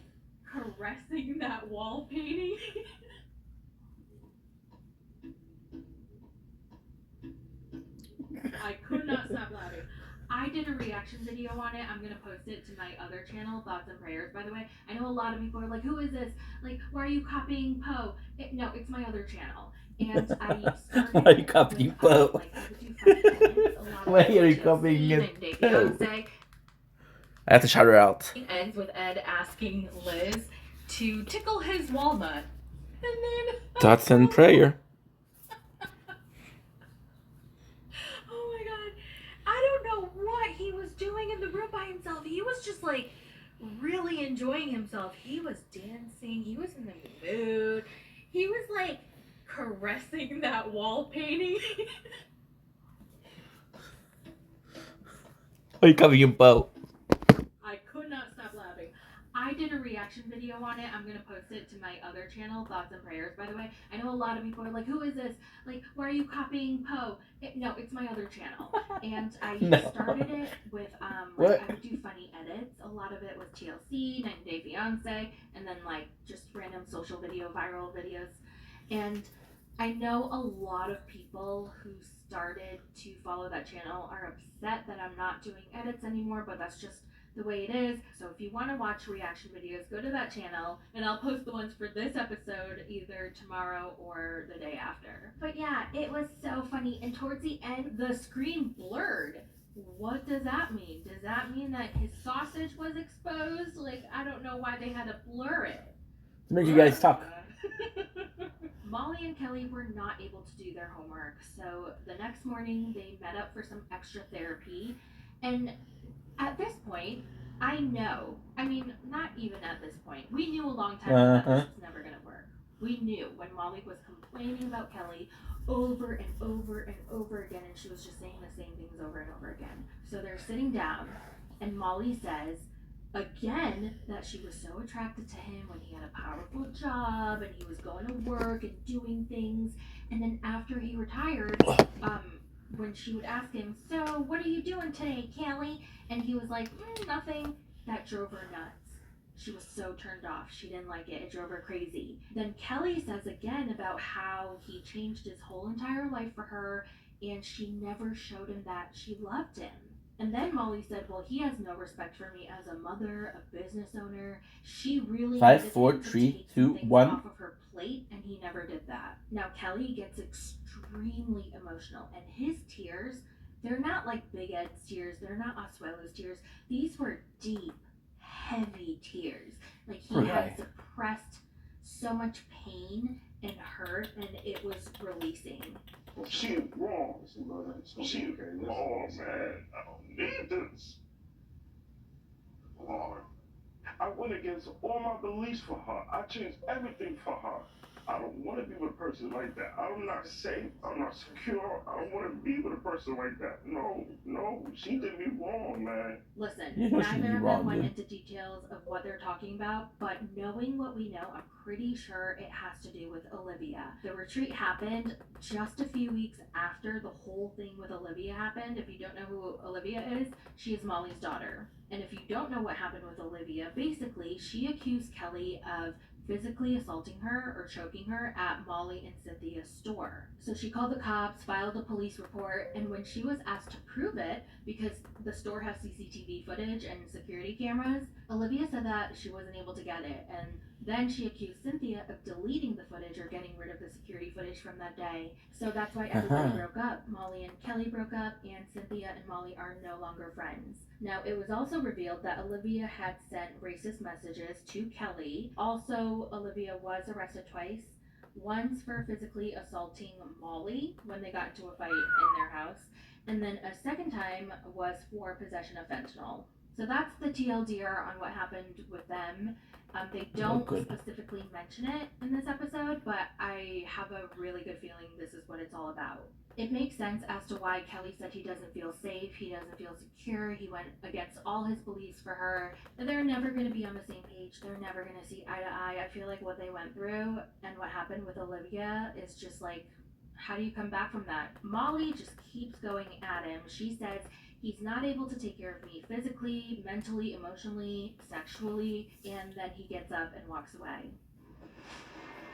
caressing that wall painting. I could not stop laughing. I did a reaction video on it. I'm going to post it to my other channel, Thoughts and Prayers, by the way. I know a lot of people are like, who is this? Like, why are you copying Poe? No, it's my other channel. And I started Why are you copying Poe? like, Why are you copying and Poe? I have to shout her out. It ends with Ed asking Liz to tickle his walnut. And then... Thoughts and prayer. Oh my god. I don't know what he was doing in the room by himself. He was just like really enjoying himself. He was dancing. He was in the mood. He was like caressing that wall painting. Ay, cabello pao. I could not stop laughing. I did a reaction video on it. I'm going to post it to my other channel, Thoughts and Prayers, by the way. I know a lot of people are like, who is this? Like, why are you copying Poe? No, it's my other channel. And I started it with, like, I would do funny edits. A lot of it was TLC, 90 Day Fiancé, and then, like, just random social video, viral videos. And I know a lot of people who started to follow that channel are upset that I'm not doing edits anymore, but that's just the way it is. So if you want to watch reaction videos, go to that channel, and I'll post the ones for this episode either tomorrow or the day after. But yeah, it was so funny, and towards the end, the screen blurred. What does that mean? Does that mean that his sausage was exposed? Like, I don't know why they had to blur it. To make you guys talk. Molly and Kelly were not able to do their homework, so the next morning they met up for some extra therapy. And at this point, I mean, not even at this point, we knew a long time ago that this was never going to work. We knew when Molly was complaining about Kelly over and over and over again, and she was just saying the same things over and over again. So they're sitting down, and Molly says, again, that she was so attracted to him when he had a powerful job and he was going to work and doing things. And then after he retired, when she would ask him, so what are you doing today, Kelly? And he was like, nothing. That drove her nuts. She was so turned off. She didn't like it. It drove her crazy. Then Kelly says again about how he changed his whole entire life for her, and she never showed him that she loved him. And then Molly said, well, he has no respect for me as a mother, a business owner. She really 5, needed 4, him to 3, take 2, some things 1. off of her plate, and he never did that. Now, Kelly gets extremely emotional, and his tears, they're not like Big Ed's tears. They're not Asuelo's tears. These were deep, heavy tears. Like, he had suppressed so much pain and hurt, and it was releasing. She is wrong. She is wrong, man. I don't need this. Lord, I went against all my beliefs for her. I changed everything for her. I don't want to be with a person like that. I'm not safe. I'm not secure. I don't want to be with a person like that. No. She did me wrong, man. Listen, You know she did neither you of wrong, them went dude. into details of what they're talking about, but knowing what we know, I'm pretty sure it has to do with Olivia. The retreat happened just a few weeks after the whole thing with Olivia happened. If you don't know who Olivia is, she is Molly's daughter. And if you don't know what happened with Olivia, basically, she accused Kelly of physically assaulting her or choking her at Molly and Cynthia's store. So she called the cops, filed a police report, and when she was asked to prove it, because the store has CCTV footage and security cameras, Olivia said that she wasn't able to get it, and then she accused Cynthia of deleting the footage or getting rid of the security footage from that day. So that's why everybody broke up. Molly and Kelly broke up, and Cynthia and Molly are no longer friends. Now, it was also revealed that Olivia had sent racist messages to Kelly. Also, Olivia was arrested twice. Once for physically assaulting Molly when they got into a fight in their house, and then a second time was for possession of fentanyl. So that's the TLDR on what happened with them. They don't specifically mention it in this episode, but I have a really good feeling this is what it's all about. It makes sense as to why Kelly said he doesn't feel safe, he doesn't feel secure, he went against all his beliefs for her. They're never going to be on the same page, they're never going to see eye to eye. I feel like what they went through and what happened with Olivia is just like, how do you come back from that? Molly just keeps going at him. She says, he's not able to take care of me physically, mentally, emotionally, sexually, and then he gets up and walks away.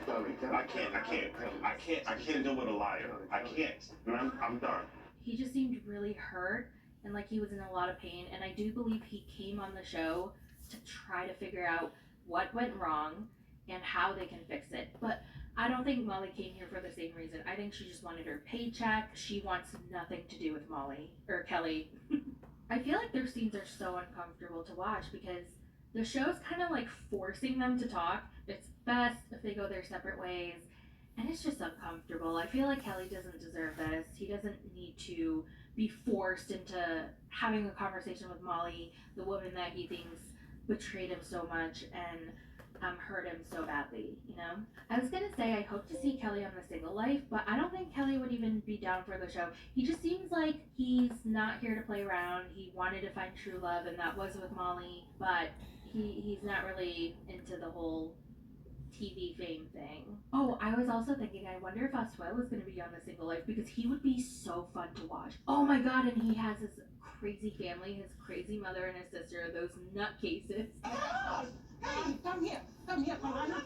I can't deal with a liar. I can't. I'm done. He just seemed really hurt and like he was in a lot of pain, and I do believe he came on the show to try to figure out what went wrong and how they can fix it. But I don't think Molly came here for the same reason. I think she just wanted her paycheck. She wants nothing to do with Molly or Kelly. I feel like their scenes are so uncomfortable to watch because the show's kind of like forcing them to talk. It's best if they go their separate ways, and it's just uncomfortable. I feel like Kelly doesn't deserve this. He doesn't need to be forced into having a conversation with Molly, the woman that he thinks betrayed him so much and hurt him so badly, you know? I was gonna say I hope to see Kelly on The Single Life, but I don't think Kelly would even be down for the show. He just seems like he's not here to play around. He wanted to find true love, and that was with Molly, but he's not really into the whole TV fame thing. Oh, I was also thinking, I wonder if Asuel is going to be on The Single Life because he would be so fun to watch. Oh my god, and he has his crazy family, his crazy mother and his sister, those nutcases. Hey, come here, Piranha.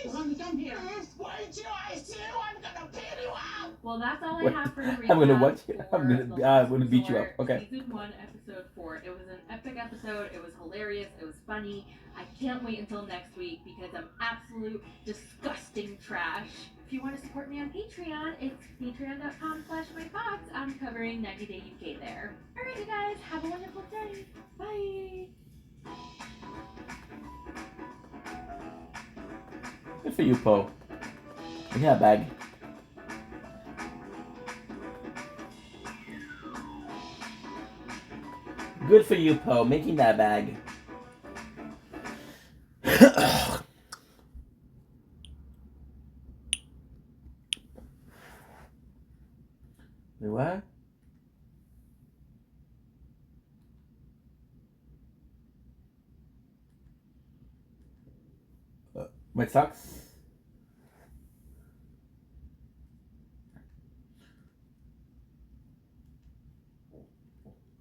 Please. Come here. Wait till I see you, I'm gonna beat you up. Well, that's all I have for the recap. I'm gonna what? I'm gonna beat you up. Okay. Season 1, episode 4. It was an epic episode. It was hilarious. It was funny. I can't wait until next week because I'm absolute disgusting trash. If you want to support me on Patreon, it's patreon.com/myfox. I'm covering 90 Day UK there. Alright, you guys, have a wonderful day. Bye. Good for you, Poe. Look at that bag. Good for you, Poe, making that bag. Wait, what? My socks?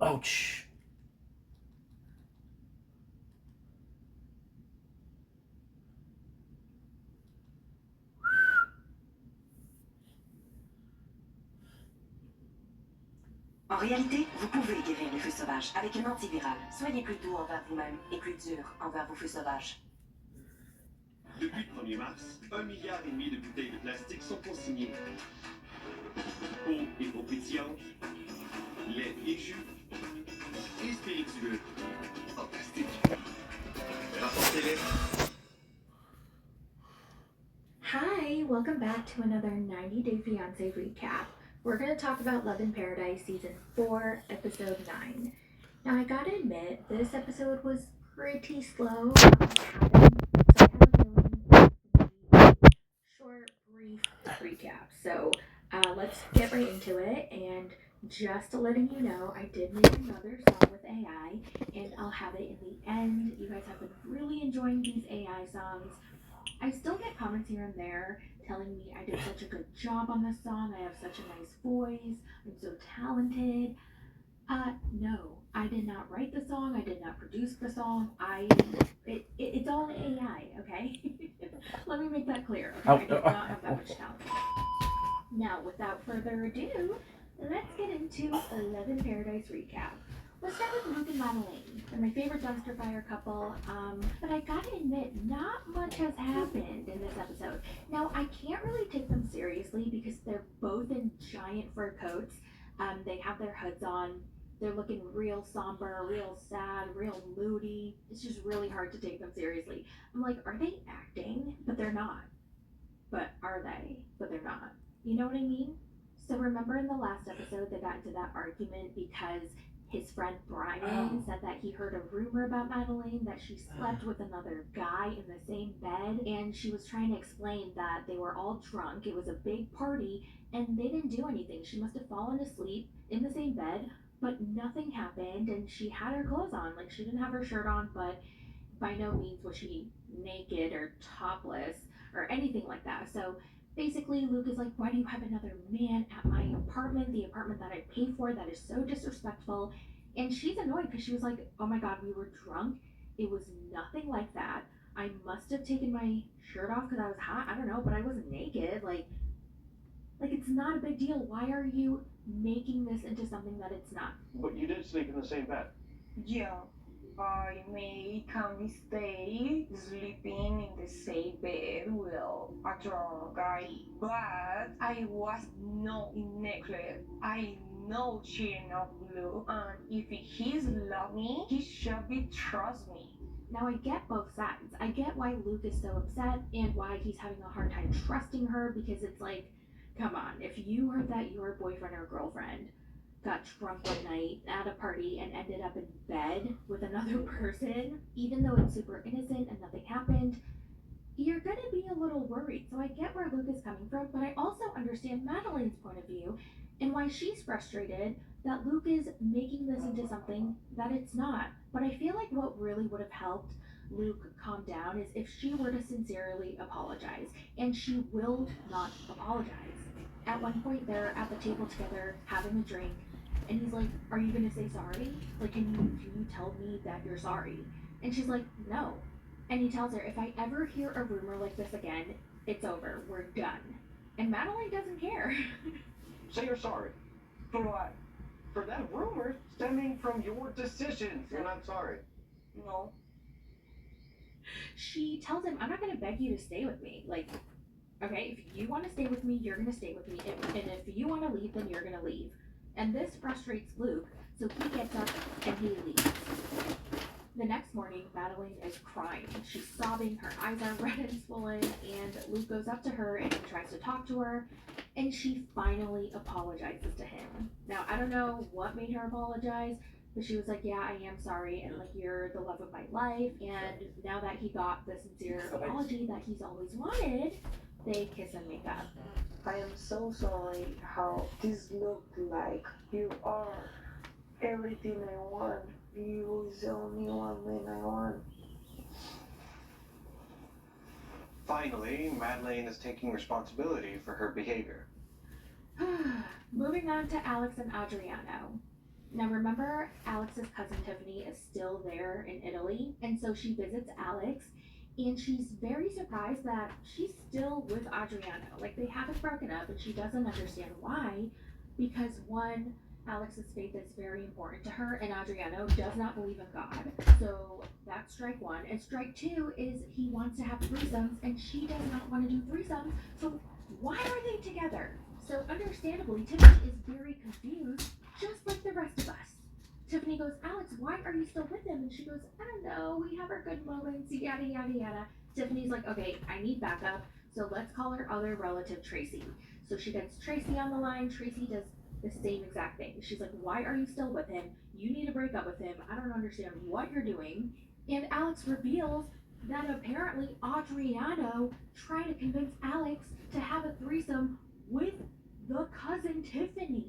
Ouch. En réalité, vous pouvez guérir les feux sauvages avec un antiviral. Soyez plus doux envers vous-même et plus dur envers vos feux sauvages. Depuis le 1er mars, 1,5 milliard de bouteilles de plastique sont consignées. Eau et eau pétillante, lait et jus, et spiritueux en plastique. Rapportez-les. Hi, welcome back to another 90 Day Fiancé recap. We're going to talk about Love in Paradise Season 4, Episode 9. Now, I gotta admit, this episode was pretty slow. Short, brief recap. So, let's get right into it. And just letting you know, I did make another song with AI, and I'll have it in the end. You guys have been really enjoying these AI songs. I still get comments here and there telling me I did such a good job on this song. I have such a nice voice. I'm so talented. No, I did not write the song. I did not produce the song. It's all AI, okay? Let me make that clear. Okay? I do not have that much talent. Now, without further ado, let's get into Love in Paradise recap. Let's start with Luke and Madeline. They're my favorite dumpster fire couple, but I gotta admit, not much has happened in this episode. Now, I can't really take them seriously because they're both in giant fur coats. They have their hoods on. They're looking real somber, real sad, real moody. It's just really hard to take them seriously. I'm like, are they acting? But they're not. But are they? But they're not. You know what I mean? So remember in the last episode they got into that argument because his friend Brian said that he heard a rumor about Madeline, that she slept with another guy in the same bed, and she was trying to explain that they were all drunk, it was a big party, and they didn't do anything. She must have fallen asleep in the same bed, but nothing happened, and she had her clothes on. Like, she didn't have her shirt on, but by no means was she naked or topless or anything like that. So basically, Luke is like, why do you have another man at my apartment, the apartment that I paid for? That is so disrespectful. And she's annoyed because she was like, oh my god, we were drunk. It was nothing like that. I must have taken my shirt off because I was hot. I don't know, but I wasn't naked. Like it's not a big deal. Why are you making this into something that it's not? But you did sleep in the same bed. Yeah, I made a mistake sleeping in the same bed with a drunk guy, but I was not naked. I no cheating of Luke, and if he's love me, he should be trust me. Now, I get both sides. I get why Luke is so upset and why he's having a hard time trusting her, because it's like, come on, if you heard that your boyfriend or girlfriend got drunk one night at a party and ended up in bed with another person, even though it's super innocent and nothing happened, you're gonna be a little worried. So I get where Luke is coming from, but I also understand Madeline's point of view and why she's frustrated that Luke is making this into something that it's not. But I feel like what really would have helped Luke calm down is if she were to sincerely apologize, and she will not apologize. At one point, they're at the table together having a drink, and he's like, "Are you gonna say sorry? Like, can you tell me that you're sorry?" And she's like, "No." And he tells her, "If I ever hear a rumor like this again, it's over. We're done." And Madeline doesn't care. Say you're sorry. For what? For that rumor stemming from your decisions. You're not sorry. No. She tells him, "I'm not gonna beg you to stay with me. Like, okay, if you want to stay with me, you're gonna stay with me. And if you want to leave, then you're gonna leave." And this frustrates Luke, so he gets up and he leaves. The next morning, Madeline is crying. She's sobbing, her eyes are red and swollen, and Luke goes up to her and he tries to talk to her, and she finally apologizes to him. Now, I don't know what made her apologize, but she was like, "Yeah, I am sorry, and like, you're the love of my life." And now that he got the sincere apology that he's always wanted, they kiss and make up. I am so sorry how this looked like. You are everything I want. You is the only one man I want. Finally, Madeline is taking responsibility for her behavior. Moving on to Alex and Adriano. Now remember, Alex's cousin Tiffany is still there in Italy, and so she visits Alex, and she's very surprised that she's still with Adriano. Like, they haven't broken up, and she doesn't understand why, because one, Alex's faith is very important to her, and Adriano does not believe in God. So that's strike one. And strike two is he wants to have threesomes, and she does not want to do threesomes. So why are they together? So understandably, Tiffany is very confused, just like the rest of us. Tiffany goes, "Alex, why are you still with him?" And she goes, "I don't know, we have our good moments, yada, yada, yada." Tiffany's like, "Okay, I need backup, so let's call her other relative, Tracy." So she gets Tracy on the line. Tracy does the same exact thing. She's like, "Why are you still with him? You need to break up with him. I don't understand what you're doing." And Alex reveals that apparently Adriano tried to convince Alex to have a threesome with the cousin Tiffany.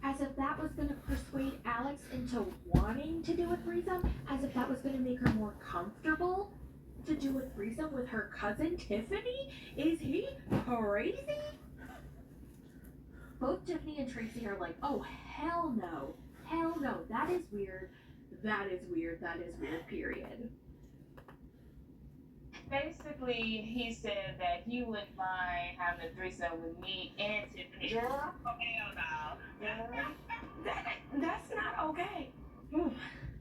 As if that was going to persuade Alex into wanting to do a threesome, as if that was going to make her more comfortable to do a threesome with her cousin Tiffany. Is he crazy? Both Tiffany and Tracy are like, "Oh, hell no. Hell no. That is weird. That is weird. That is weird, period." Basically, he said that he wouldn't mind having a threesome with me and Tiffany. Girl, oh, hell no. That's not okay.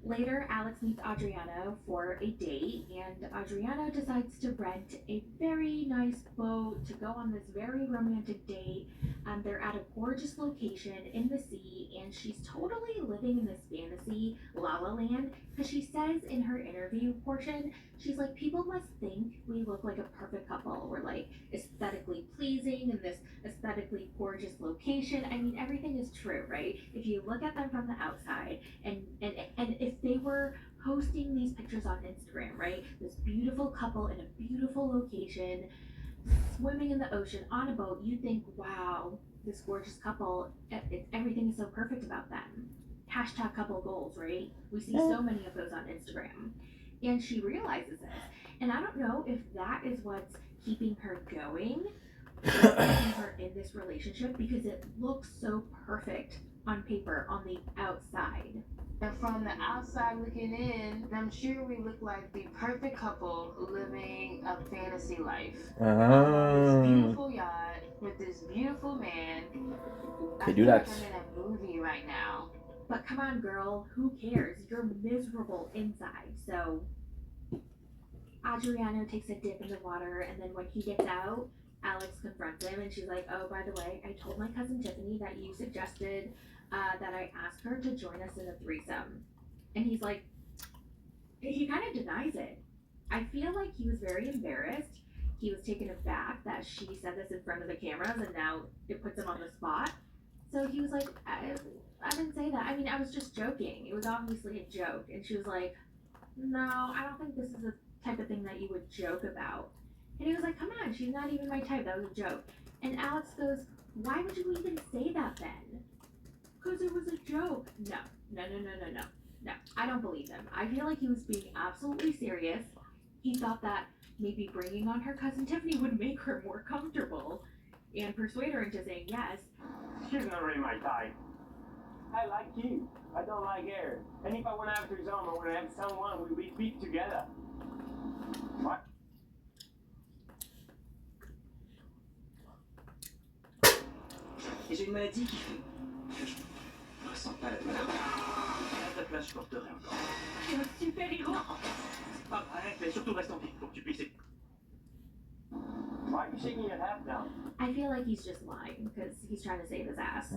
Later, Alex meets Adriano for a date, and Adriano decides to rent a very nice boat to go on this very romantic date. They're at a gorgeous location in the sea, and she's totally living in this fantasy La La Land, because she says in her interview portion, she's like, "People must think we look like a perfect couple. We're like aesthetically pleasing in this aesthetically gorgeous location." I mean, everything is true, right? If you look at them from the outside, and if they were posting these pictures on Instagram, right? This beautiful couple in a beautiful location, swimming in the ocean on a boat, you think, wow, this gorgeous couple, everything is so perfect about them. Hashtag couple goals, right? We see so many of those on Instagram. And she realizes this. And I don't know if that is what's keeping her going, keeping her in this relationship, because it looks so perfect on paper on the outside. And from the outside looking in, I'm sure we look like the perfect couple living a fantasy life. On this beautiful yacht with this beautiful man. They do that. I feel like I'm in a movie right now. But come on, girl, who cares? You're miserable inside. So Adriano takes a dip in the water, and then when he gets out, Alex confronts him, and she's like, "Oh, by the way, I told my cousin Tiffany that you suggested that I asked her to join us in a threesome. And he's like, he kind of denies it. I feel like he was very embarrassed. He was taken aback that she said this in front of the cameras, and now it puts him on the spot. So he was like, I didn't say that. I mean, I was just joking. It was obviously a joke. And she was like, no, I don't think this is the type of thing that you would joke about. And he was like, come on, she's not even my type. That was a joke. And Alex goes, why would you even say that then? Because it was a joke. No, I don't believe him. I feel like he was being absolutely serious. He thought that maybe bringing on her cousin Tiffany would make her more comfortable and persuade her into saying yes. She's not really my type. I like you. I don't like her. And if I want to have threesome, I want to have someone we will be together. What? Et j'ai une maladie qui fait que je ne ressens pas la douleur. À ta place, je porterai encore. Tu es un super-héros. C'est pas vrai, mais surtout reste en vie pour que tu puisses. Why are you shaking your head now? I feel like he's just lying because he's trying to save his ass.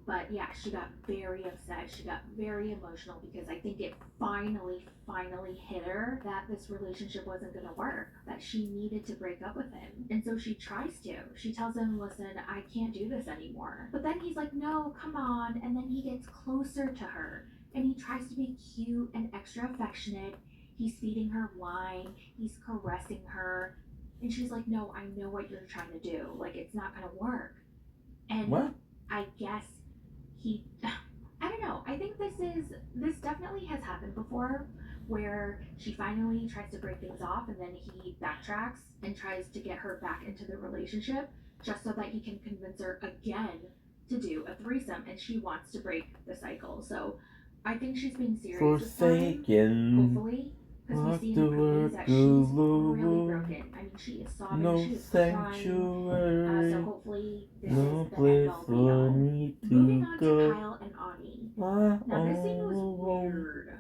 But yeah, she got very upset. She got very emotional because I think it finally hit her that this relationship wasn't going to work, that she needed to break up with him. And so she tries to. She tells him, listen, I can't do this anymore. But then he's like, no, come on. And then he gets closer to her and he tries to be cute and extra affectionate. He's feeding her wine. He's caressing her. And she's like, no, I know what you're trying to do. Like, it's not going to work. And what? I guess I don't know. I think this definitely has happened before where she finally tries to break things off and then he backtracks and tries to get her back into the relationship just so that he can convince her again to do a threesome, and she wants to break the cycle. So I think she's being serious this time, hopefully. Because we see in the previews that she's really broken. I mean, she is sobbing, she is crying. So hopefully this is the end all be all. Moving on to Kyle and Ani. Now this scene was weird.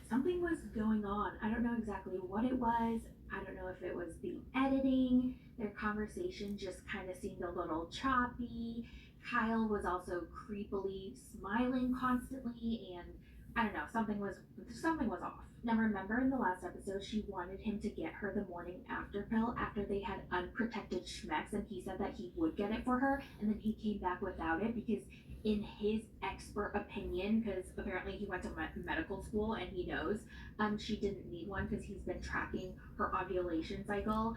Something was going on. I don't know exactly what it was. I don't know if it was the editing. Their conversation just kind of seemed a little choppy. Kyle was also creepily smiling constantly, and I don't know, something was off. Now remember in the last episode, she wanted him to get her the morning after pill after they had unprotected schmecks, and he said that he would get it for her, and then he came back without it because in his expert opinion, because apparently he went to medical school and he knows, she didn't need one because he's been tracking her ovulation cycle.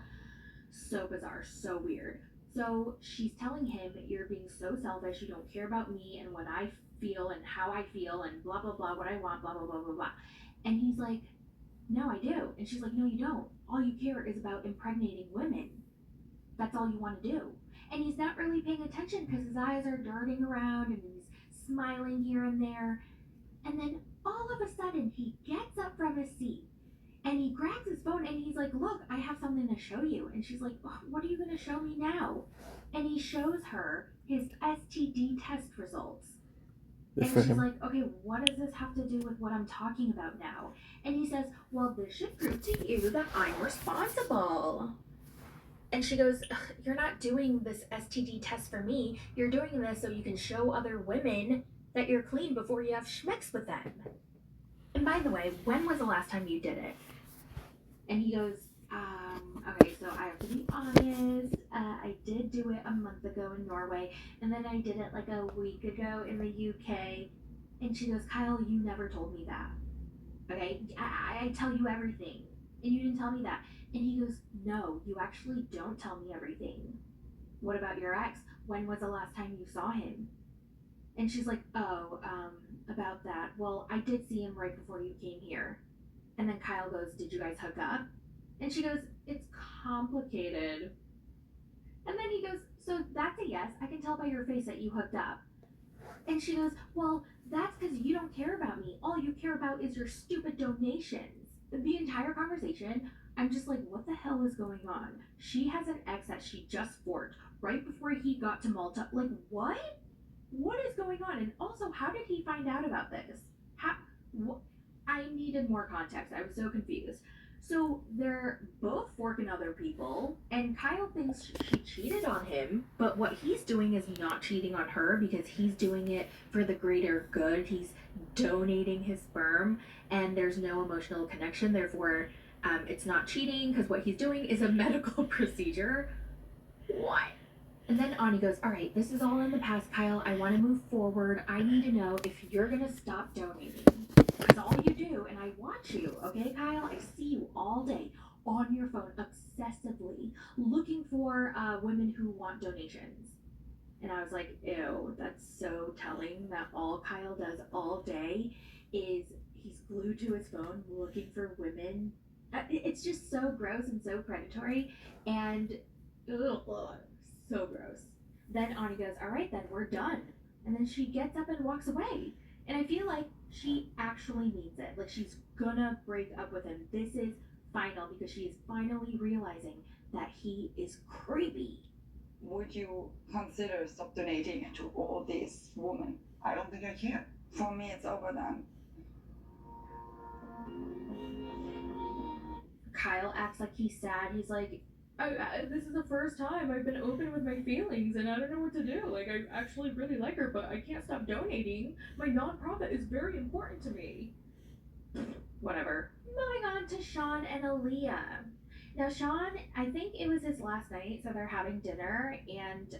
So bizarre, so weird. So she's telling him, you're being so selfish, you don't care about me and what I feel and how I feel and blah, blah, blah, what I want, blah, blah, blah, blah, blah. And he's like, no, I do. And she's like, no, you don't. All you care is about impregnating women. That's all you want to do. And he's not really paying attention because his eyes are darting around and he's smiling here and there. And then all of a sudden he gets up from his seat and he grabs his phone and he's like, look, I have something to show you. And she's like, oh, what are you going to show me now? And he shows her his STD test results. And she's like, okay, what does this have to do with what I'm talking about now? And he says, well, this should prove to you that I'm responsible. And she goes, you're not doing this STD test for me. You're doing this so you can show other women that you're clean before you have schmecks with them. And by the way, when was the last time you did it? And he goes, okay, so I have to be honest. I did do it a month ago in Norway, and then I did it like a week ago in the UK. And she goes, Kyle, you never told me that. Okay, I tell you everything, and you didn't tell me that. And he goes, no, you actually don't tell me everything. What about your ex? When was the last time you saw him? And she's like, oh, about that. Well, I did see him right before you came here. And then Kyle goes, did you guys hook up? And she goes, it's complicated. And then he goes, so that's a yes. I can tell by your face that you hooked up. And she goes, well, that's because you don't care about me. All you care about is your stupid donations. The entire conversation, I'm just like, what the hell is going on? She has an ex that she just forked right before he got to Malta. Like, what? What is going on? And also, how did he find out about this? I needed more context. I was so confused. So they're both forking screwing other people, and Kyle thinks she cheated on him, but what he's doing is not cheating on her because he's doing it for the greater good. He's donating his sperm, and there's no emotional connection, therefore it's not cheating because what he's doing is a medical procedure. What? And then Ani goes, all right, this is all in the past, Kyle. I want to move forward. I need to know if you're going to stop donating. That's all you do, and I watch you, okay, Kyle? I see you all day on your phone, obsessively, looking for women who want donations. And I was like, ew, that's so telling that all Kyle does all day is he's glued to his phone looking for women. It's just so gross and so predatory, and ugh, so gross. Then Ani goes, all right, then we're done. And then she gets up and walks away. And I feel like she actually means it. Like she's gonna break up with him. This is final because she is finally realizing that he is creepy. Would you consider stop donating to all these women? I don't think I can. For me, it's over then. Kyle acts like he's sad. He's like, this is the first time I've been open with my feelings and I don't know what to do. Like, I actually really like her, but I can't stop donating. My nonprofit is very important to me. Whatever. Moving on to Sean and Aaliyah. Now, Sean, I think it was his last night, so they're having dinner, and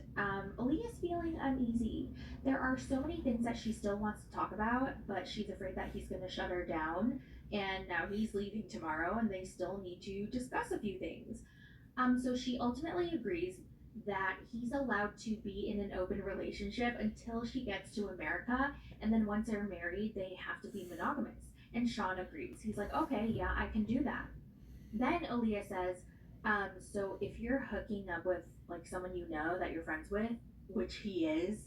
Aaliyah's feeling uneasy. There are so many things that she still wants to talk about, but she's afraid that he's going to shut her down, and now he's leaving tomorrow, and they still need to discuss a few things. So she ultimately agrees that he's allowed to be in an open relationship until she gets to America, and then once they're married, they have to be monogamous. And Sean agrees. He's like, okay, yeah, I can do that. Then Aaliyah says, so if you're hooking up with like someone you know that you're friends with, which he is,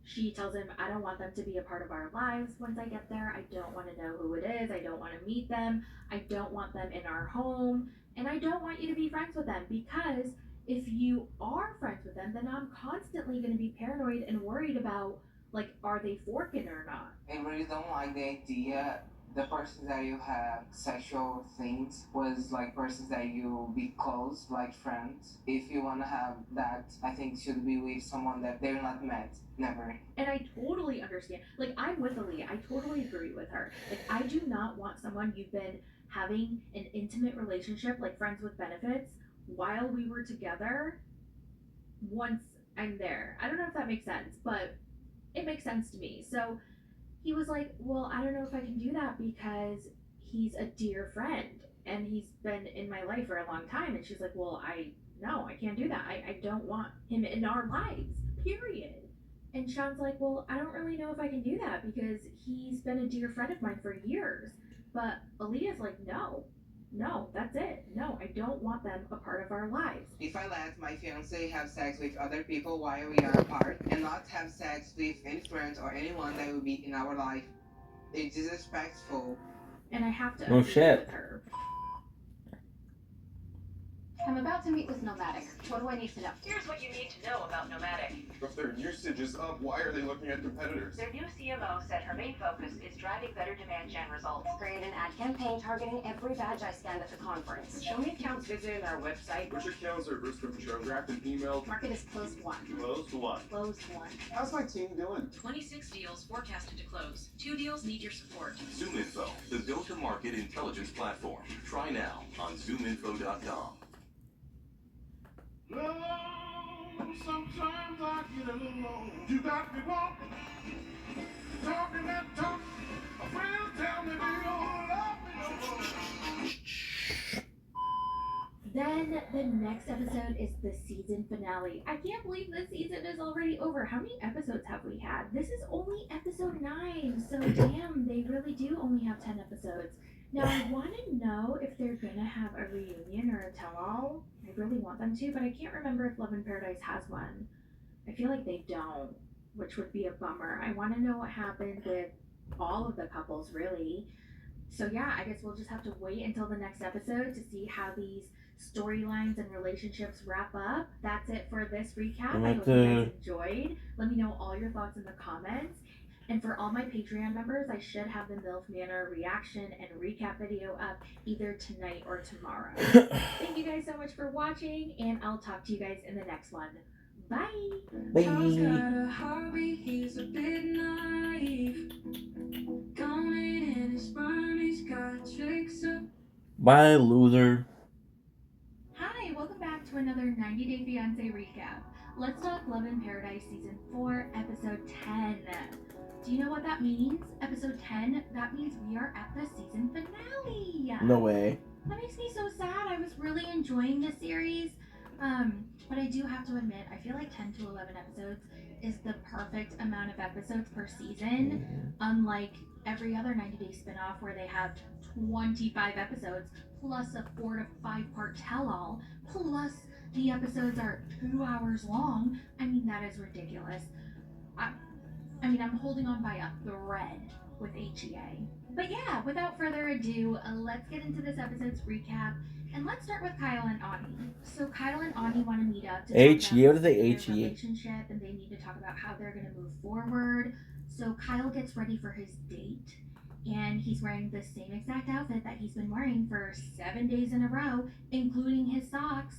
she tells him, I don't want them to be a part of our lives once I get there. I don't want to know who it is. I don't want to meet them. I don't want them in our home. And I don't want you to be friends with them because if you are friends with them, then I'm constantly going to be paranoid and worried about, like, are they forking or not? I really don't like the idea the persons that you have sexual things was like persons that you be close, like friends. If you want to have that, I think should be with someone that they're not met. Never. And I totally understand. Like, I'm with Aaliyah. I totally agree with her. Like, I do not want someone you've been having an intimate relationship, like friends with benefits, while we were together once I'm there. I don't know if that makes sense, but it makes sense to me. So he was like, well, I don't know if I can do that because he's a dear friend and he's been in my life for a long time. And she's like, well, I can't do that. I don't want him in our lives, period. And Sean's like, well, I don't really know if I can do that because he's been a dear friend of mine for years. But Aaliyah's like, no, that's it. No, I don't want them a part of our lives. If I let my fiancé have sex with other people while we are apart and not have sex with any friends or anyone that will be in our life, it's disrespectful. And I have to No agree shit. with her. I'm about to meet with Nomadic. What do I need to know? Here's what you need to know about Nomadic. If their usage is up, why are they looking at competitors? Their new CMO said her main focus is driving better demand gen results. Create an ad campaign targeting every badge I scanned at the conference. Show me accounts visited our website. Which accounts are risk of draft and email? Market is closed one. Closed one. Closed one. How's my team doing? 26 deals forecasted to close. 2 deals need your support. ZoomInfo, the go-to-market intelligence platform. Try now on ZoomInfo.com. Sometimes I get a little low. You got me walking, talking that talk. My friends tell me they don't love me no more. Then the next episode is the season finale. I can't believe this season is already over. How many episodes have we had? This is only episode 9, so damn, they really do only have 10 episodes. Now, I want to know if they're going to have a reunion or a tell-all. I really want them to, but I can't remember if Love in Paradise has one. I feel like they don't, which would be a bummer. I want to know what happened with all of the couples, really. So yeah, I guess we'll just have to wait until the next episode to see how these storylines and relationships wrap up. That's it for this recap. I hope you guys enjoyed. Let me know all your thoughts in the comments. And for all my Patreon members, I should have the MILF Manor reaction and recap video up either tonight or tomorrow. Thank you guys so much for watching, and I'll talk to you guys in the next one. Bye! Charles got a hobby, he's a bit naive. Going in his sperm, he's got tricks up. Bye, loser. Hi, welcome back to another 90 Day Fiancé recap. Let's talk Love in Paradise Season 4, Episode 10. Do you know what that means? Episode 10? That means we are at the season finale. No way. That makes me so sad. I was really enjoying this series. But I do have to admit, I feel like 10 to 11 episodes is the perfect amount of episodes per season. Unlike every other 90 Day spinoff where they have 25 episodes plus a 4 to 5 part tell-all, plus the episodes are 2 hours long. I mean, that is ridiculous. I mean, I'm holding on by a thread with HEA. But yeah, without further ado, let's get into this episode's recap. And let's start with Kyle and Ani. So Kyle and Ani want to meet up to talk HEA? What is about the their HEA? relationship, and they need to talk about how they're going to move forward. So Kyle gets ready for his date, and he's wearing the same exact outfit that he's been wearing for 7 days in a row, including his socks.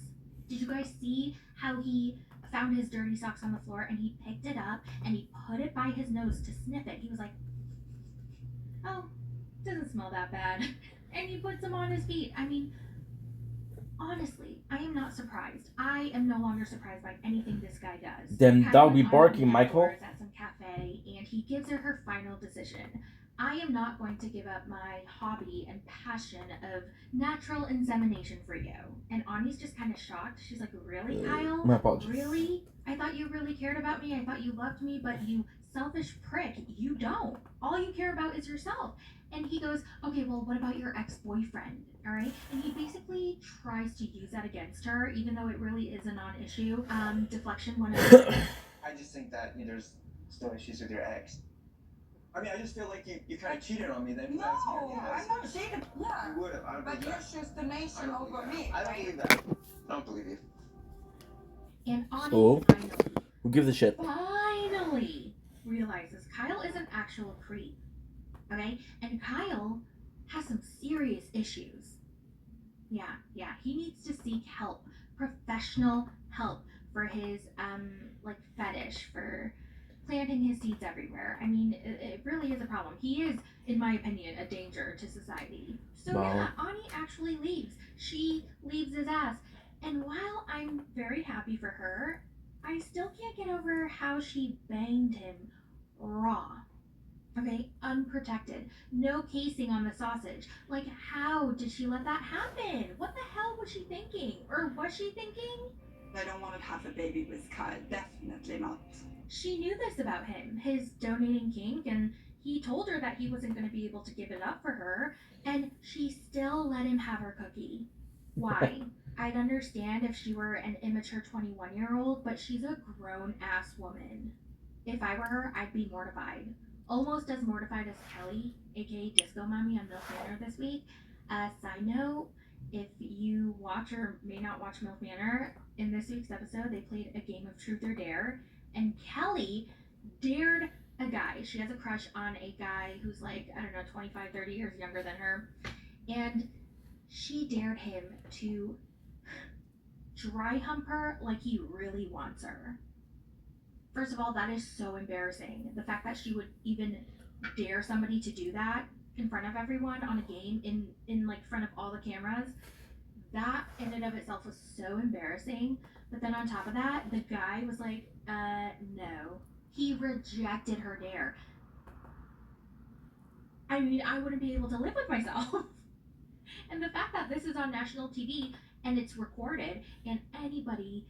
Did you guys see how he found his dirty socks on the floor and he picked it up and he put it by his nose to sniff it? He was like, oh, doesn't smell that bad. And he puts them on his feet. I mean, honestly, I am not surprised. I am no longer surprised by anything this guy does. Then that'll be Kyle barking, Michael. is at some cafe, and he gives her final decision. I am not going to give up my hobby and passion of natural insemination for you. And Ani's just kind of shocked. She's like, really, Kyle? My apologies. Really? I thought you really cared about me. I thought you loved me, but you selfish prick, you don't. All you care about is yourself. And he goes, okay, well, what about your ex-boyfriend? All right? And he basically tries to use that against her, even though it really is a non-issue. Deflection, one of I just think that there's still issues with your ex. I mean, I just feel like you kind of cheated on me then. No, I'm not cheating. Yeah. You would have. I don't But believe you that. choose the nation over me, I don't right? believe that. I don't believe you. And Ani So, who gives a shit? finally realizes Kyle is an actual creep. Okay? And Kyle has some serious issues. Yeah, he needs to seek help, professional help for his fetish for planting his seeds everywhere. I mean, it really is a problem. He is, in my opinion, a danger to society. So yeah, Ani actually leaves. She leaves his ass. And while I'm very happy for her, I still can't get over how she banged him raw. Okay, unprotected. No casing on the sausage. Like, how did she let that happen? What the hell was she thinking? Or was she thinking? I don't want to have a baby with Kyle. Definitely not. She knew this about him, his donating kink, and he told her that he wasn't going to be able to give it up for her, and she still let him have her cookie. Why? I'd understand if she were an immature 21-year-old, but she's a grown-ass woman. If I were her, I'd be mortified. Almost as mortified as Kelly, aka Disco Mommy on MILF Manor this week. Side note, if you watch or may not watch MILF Manor, in this week's episode, they played a game of Truth or Dare, and Kelly dared a guy. She has a crush on a guy who's like, I don't know, 25, 30 years younger than her. And she dared him to dry hump her like he really wants her. First of all, that is so embarrassing. The fact that she would even dare somebody to do that in front of everyone on a game in front of all the cameras, that in and of itself was so embarrassing. But then on top of that, the guy was like, no. He rejected her dare. I mean, I wouldn't be able to live with myself. And the fact that this is on national TV and it's recorded and anybody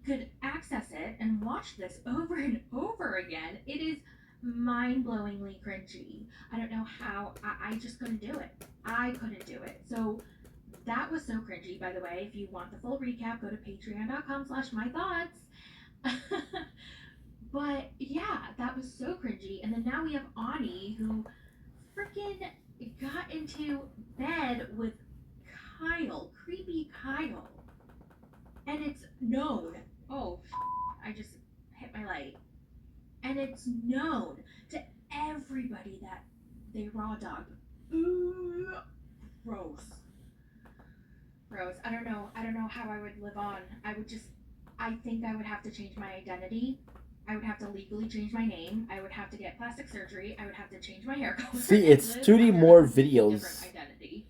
could access it and watch this over and over again, it is mind-blowingly cringy. I don't know how, I just couldn't do it. I couldn't do it. So that was so cringy, by the way. If you want the full recap, go to patreon.com/mythoughts. But yeah, that was so cringy. And then now we have Ani, who freaking got into bed with Kyle, creepy Kyle. And it's known. Oh, I just hit my light. And it's known to everybody that they raw dog. Ooh, gross. Gross. I don't know how I would live on. I think I would have to change my identity. I would have to legally change my name. I would have to get plastic surgery. I would have to change my hair color. See, it's 2D more videos. Different identity.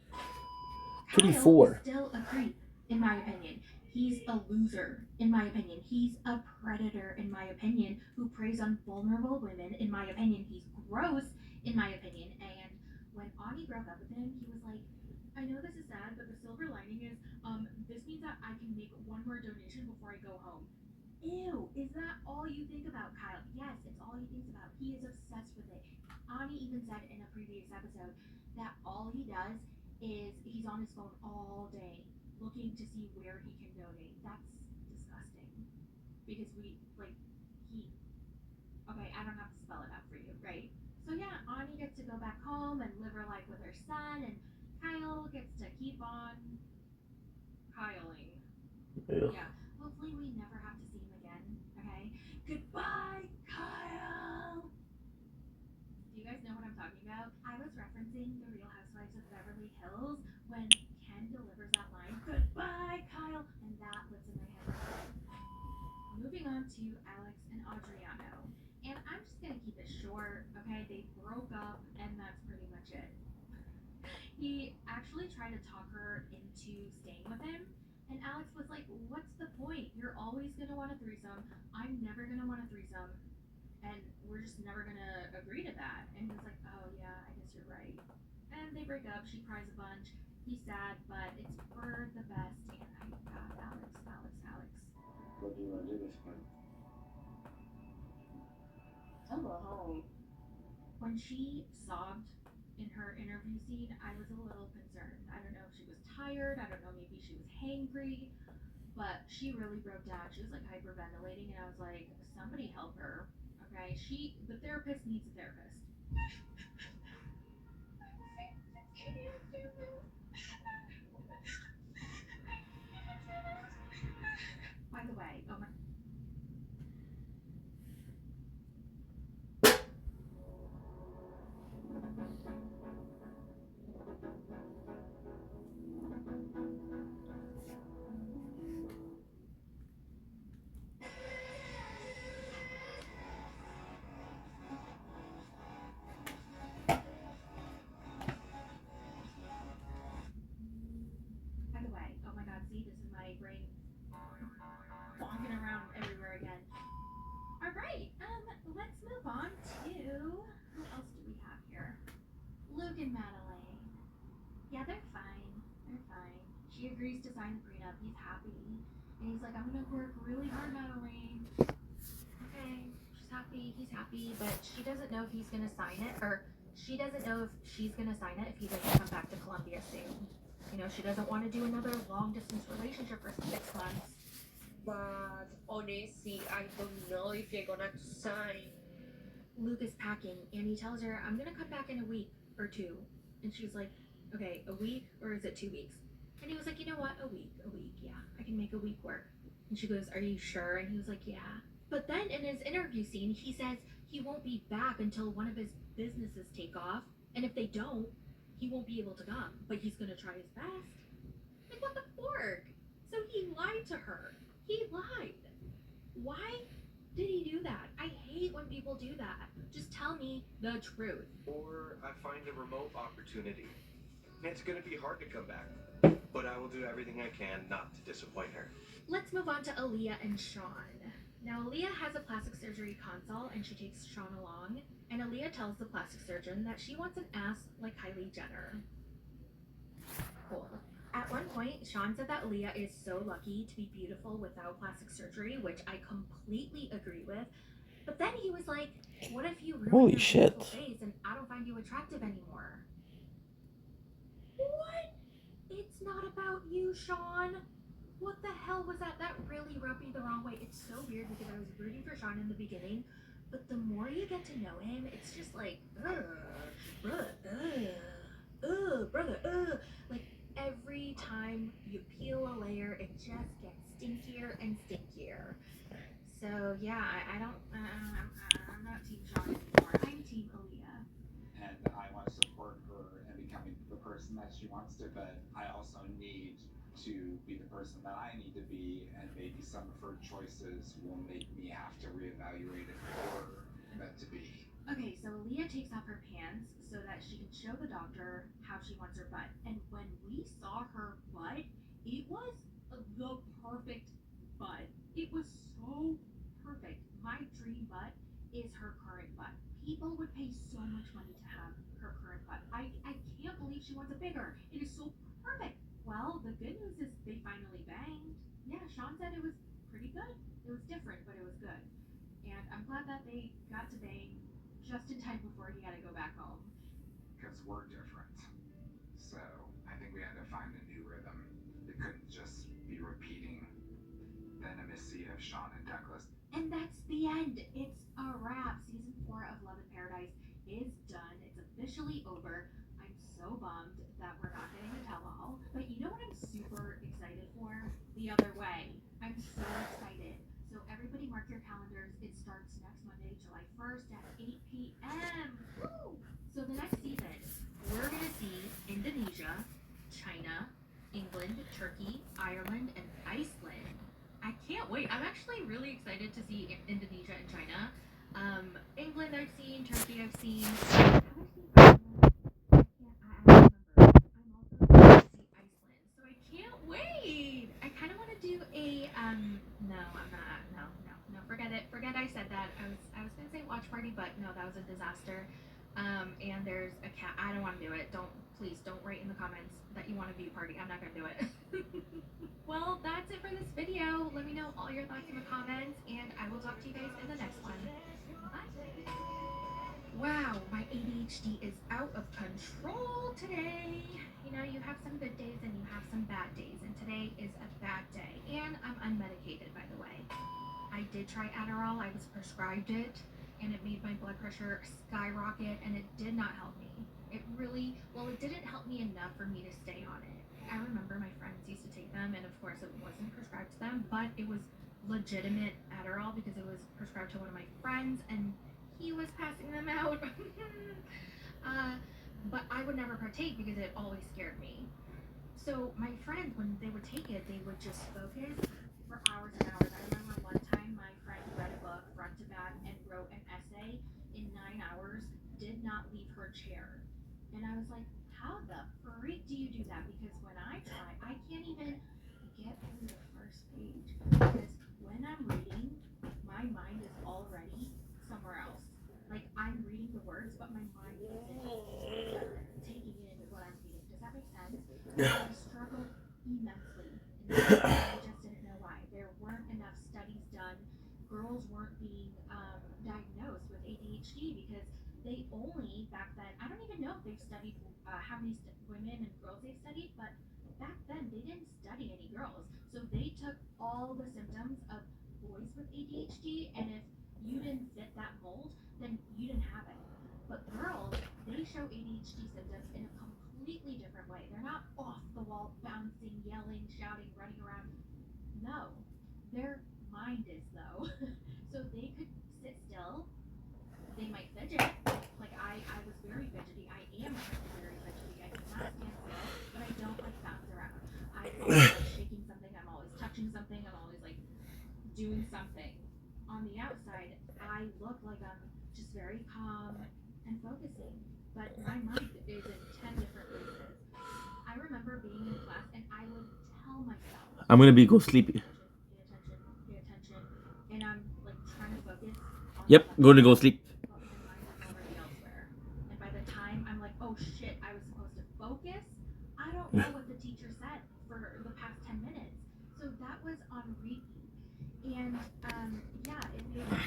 2D4. Still a creep, in my opinion. He's a loser, in my opinion. He's a predator, in my opinion, who preys on vulnerable women, in my opinion. He's gross, in my opinion. And when Ani broke up with him, he was like, I know this is sad, but the silver lining is, this means that I can make one more donation before I go home. Ew, is that all you think about, Kyle? Yes, it's all he thinks about. He is obsessed with it. Ani even said in a previous episode that all he does is he's on his phone all day looking to see where he can donate. That's disgusting. Because okay, I don't have to spell it out for you, right? So yeah, Ani gets to go back home and live her life with her son, and Kyle gets to keep on Kyling. Yeah. Hopefully we never have to see him again, okay? Goodbye, Kyle! Do you guys know what I'm talking about? I was referencing The Real Housewives of Beverly Hills when Ken delivers that line, goodbye, Kyle, and that lives in my head. Moving on to Alex and Adriano. And I'm just gonna keep it short, okay? They broke up, and that's pretty much it. He actually tried to talk her into staying with him, and Alex was like, what's the point? You're always gonna want a threesome. I'm never gonna want a threesome. And we're just never gonna agree to that. And he was like, oh yeah, I guess you're right. And they break up, she cries a bunch. He's sad, but it's for the best. And God, Alex. What do you want to do this one? I'll go home. When she sobbed in her interview scene, I was a little concerned. I don't know if she was tired, I don't know, maybe she was hangry, but she really broke down. She was like hyperventilating, and I was like, somebody help her, okay? The therapist needs a therapist. By the way, oh my. See, this is my brain bonking around everywhere again. Alright, let's move on to, who else do we have here? Luke and Madeline. Yeah, they're fine. She agrees to sign the prenup. He's happy. And he's like, I'm gonna work really hard, Madeline. Okay, she's happy, he's happy, but she doesn't know if he's gonna sign it, or she doesn't know if she's gonna sign it if he doesn't come back to Colombia soon. You know, she doesn't want to do another long-distance relationship for 6 months. But honestly, I don't know if you're gonna sign. Luke is packing, and he tells her, I'm gonna come back in a week or 2. And she's like, okay, a week, or is it 2 weeks? And he was like, you know what, a week, yeah, I can make a week work. And she goes, are you sure? And he was like, yeah. But then in his interview scene, he says he won't be back until one of his businesses take off, and if they don't, he won't be able to come, but he's gonna try his best. Like, what the fork? So he lied to her. He lied. Why did he do that? I hate when people do that. Just tell me the truth. Or I find a remote opportunity. It's gonna be hard to come back, but I will do everything I can not to disappoint her. Let's move on to Aaliyah and Sean. Now, Aaliyah has a plastic surgery consult, and she takes Sean along. And Aaliyah tells the plastic surgeon that she wants an ass like Kylie Jenner. Cool. At one point, Sean said that Aaliyah is so lucky to be beautiful without plastic surgery, which I completely agree with. But then he was like, what if you ruin Holy your shit. beautiful face and I don't find you attractive anymore? What? It's not about you, Sean. What the hell was that? That really rubbed me the wrong way. It's so weird because I was rooting for Sean in the beginning, but the more you get to know him, it's just like, brother. Like, every time you peel a layer, it just gets stinkier and stinkier. So yeah, I'm not Team Sean anymore. I'm Team Aaliyah. And I want to support her in becoming the person that she wants to, but I also need to be the person that I need to be, and maybe some of her choices will make me have to reevaluate if we're meant to be. Okay, so Aaliyah takes off her pants so that she can show the doctor how she wants her butt. And when we saw her butt, it was the perfect butt. It was so perfect. My dream butt is her current butt. People would pay so much money to have her current butt. I can't believe she wants it bigger. It is so perfect. Well, the good news is they finally banged. Yeah, Sean said it was pretty good. It was different, but it was good. And I'm glad that they got to bang just in time before he had to go back home. Because we're different. So I think we had to find a new rhythm. It couldn't just be repeating the intimacy of Sean and Douglas. And that's the end. It's a wrap. Season 4 of Love in Paradise is done. It's officially over. I'm so bummed that we're not getting a tell-all. But you know what I'm super excited for? The other way. I'm so excited. So everybody mark your calendars. It starts next Monday, July 1st at 8 p.m. Woo! So the next season, we're going to see Indonesia, China, England, Turkey, Ireland, and Iceland. I can't wait. I'm actually really excited to see Indonesia and China. England I've seen, Turkey I've seen. So I can't wait. I kind of want to do a no, I'm not. No. Forget I said that. I was gonna say watch party, but no, that was a disaster. And there's a cat. I don't want to do it. Please don't write in the comments that you want a view party. I'm not gonna do it. Well, that's it for this video. Let me know all your thoughts in the comments, and I will talk to you guys in the next one. Bye. Wow, my ADHD is out of control today. You know, you have some good days and you have some bad days, and today is a bad day. And I'm unmedicated, by the way. I did try Adderall. I was prescribed it, and it made my blood pressure skyrocket, and it did not help me. It didn't help me enough for me to stay on it. I remember my friends used to take them, and of course it wasn't prescribed to them, but it was legitimate Adderall because it was prescribed to one of my friends, and he was passing them out. But I would never partake because it always scared me. So my friends, when they would take it, they would just focus for hours and hours. I remember one time my friend read a book front to back and wrote an essay in 9 hours, did not leave her chair. And I was like, how the freak do you do that? Because when I try, I can't even get through the first page. Because when I'm reading, my mind is already somewhere else. Like, I'm reading the words, but my mind isn't taking in what I'm reading. Does that make sense? I struggled immensely. I just didn't know why. There weren't enough studies done. Girls weren't being diagnosed with ADHD because they only, back then, I don't even know if they've studied how many women and girls they've studied, but back then they didn't study any girls. So they took all the symptoms of boys with ADHD, and if you didn't fit that mold, then you didn't have it. But girls, they show ADHD symptoms in a completely different way. They're not off the wall, bouncing, yelling, shouting, running around. No, their mind is though. So they could sit still. They might fidget. Like I was very fidgety. I am very fidgety. I cannot stand still, but I don't like bounce around. I'm always like shaking something. I'm always touching something. I'm always like doing something. On the outside, I look like I'm just very calm and focusing, but my mind is in 10 different places. I remember being in class and I would tell myself, I'm gonna go sleepy. pay attention, and I'm like trying to focus. Yep, going to go sleep. Already elsewhere. And by the time I'm like, oh shit, I was supposed to focus, I don't know what the teacher said for the past 10 minutes. So that was on repeat. And yeah, it made me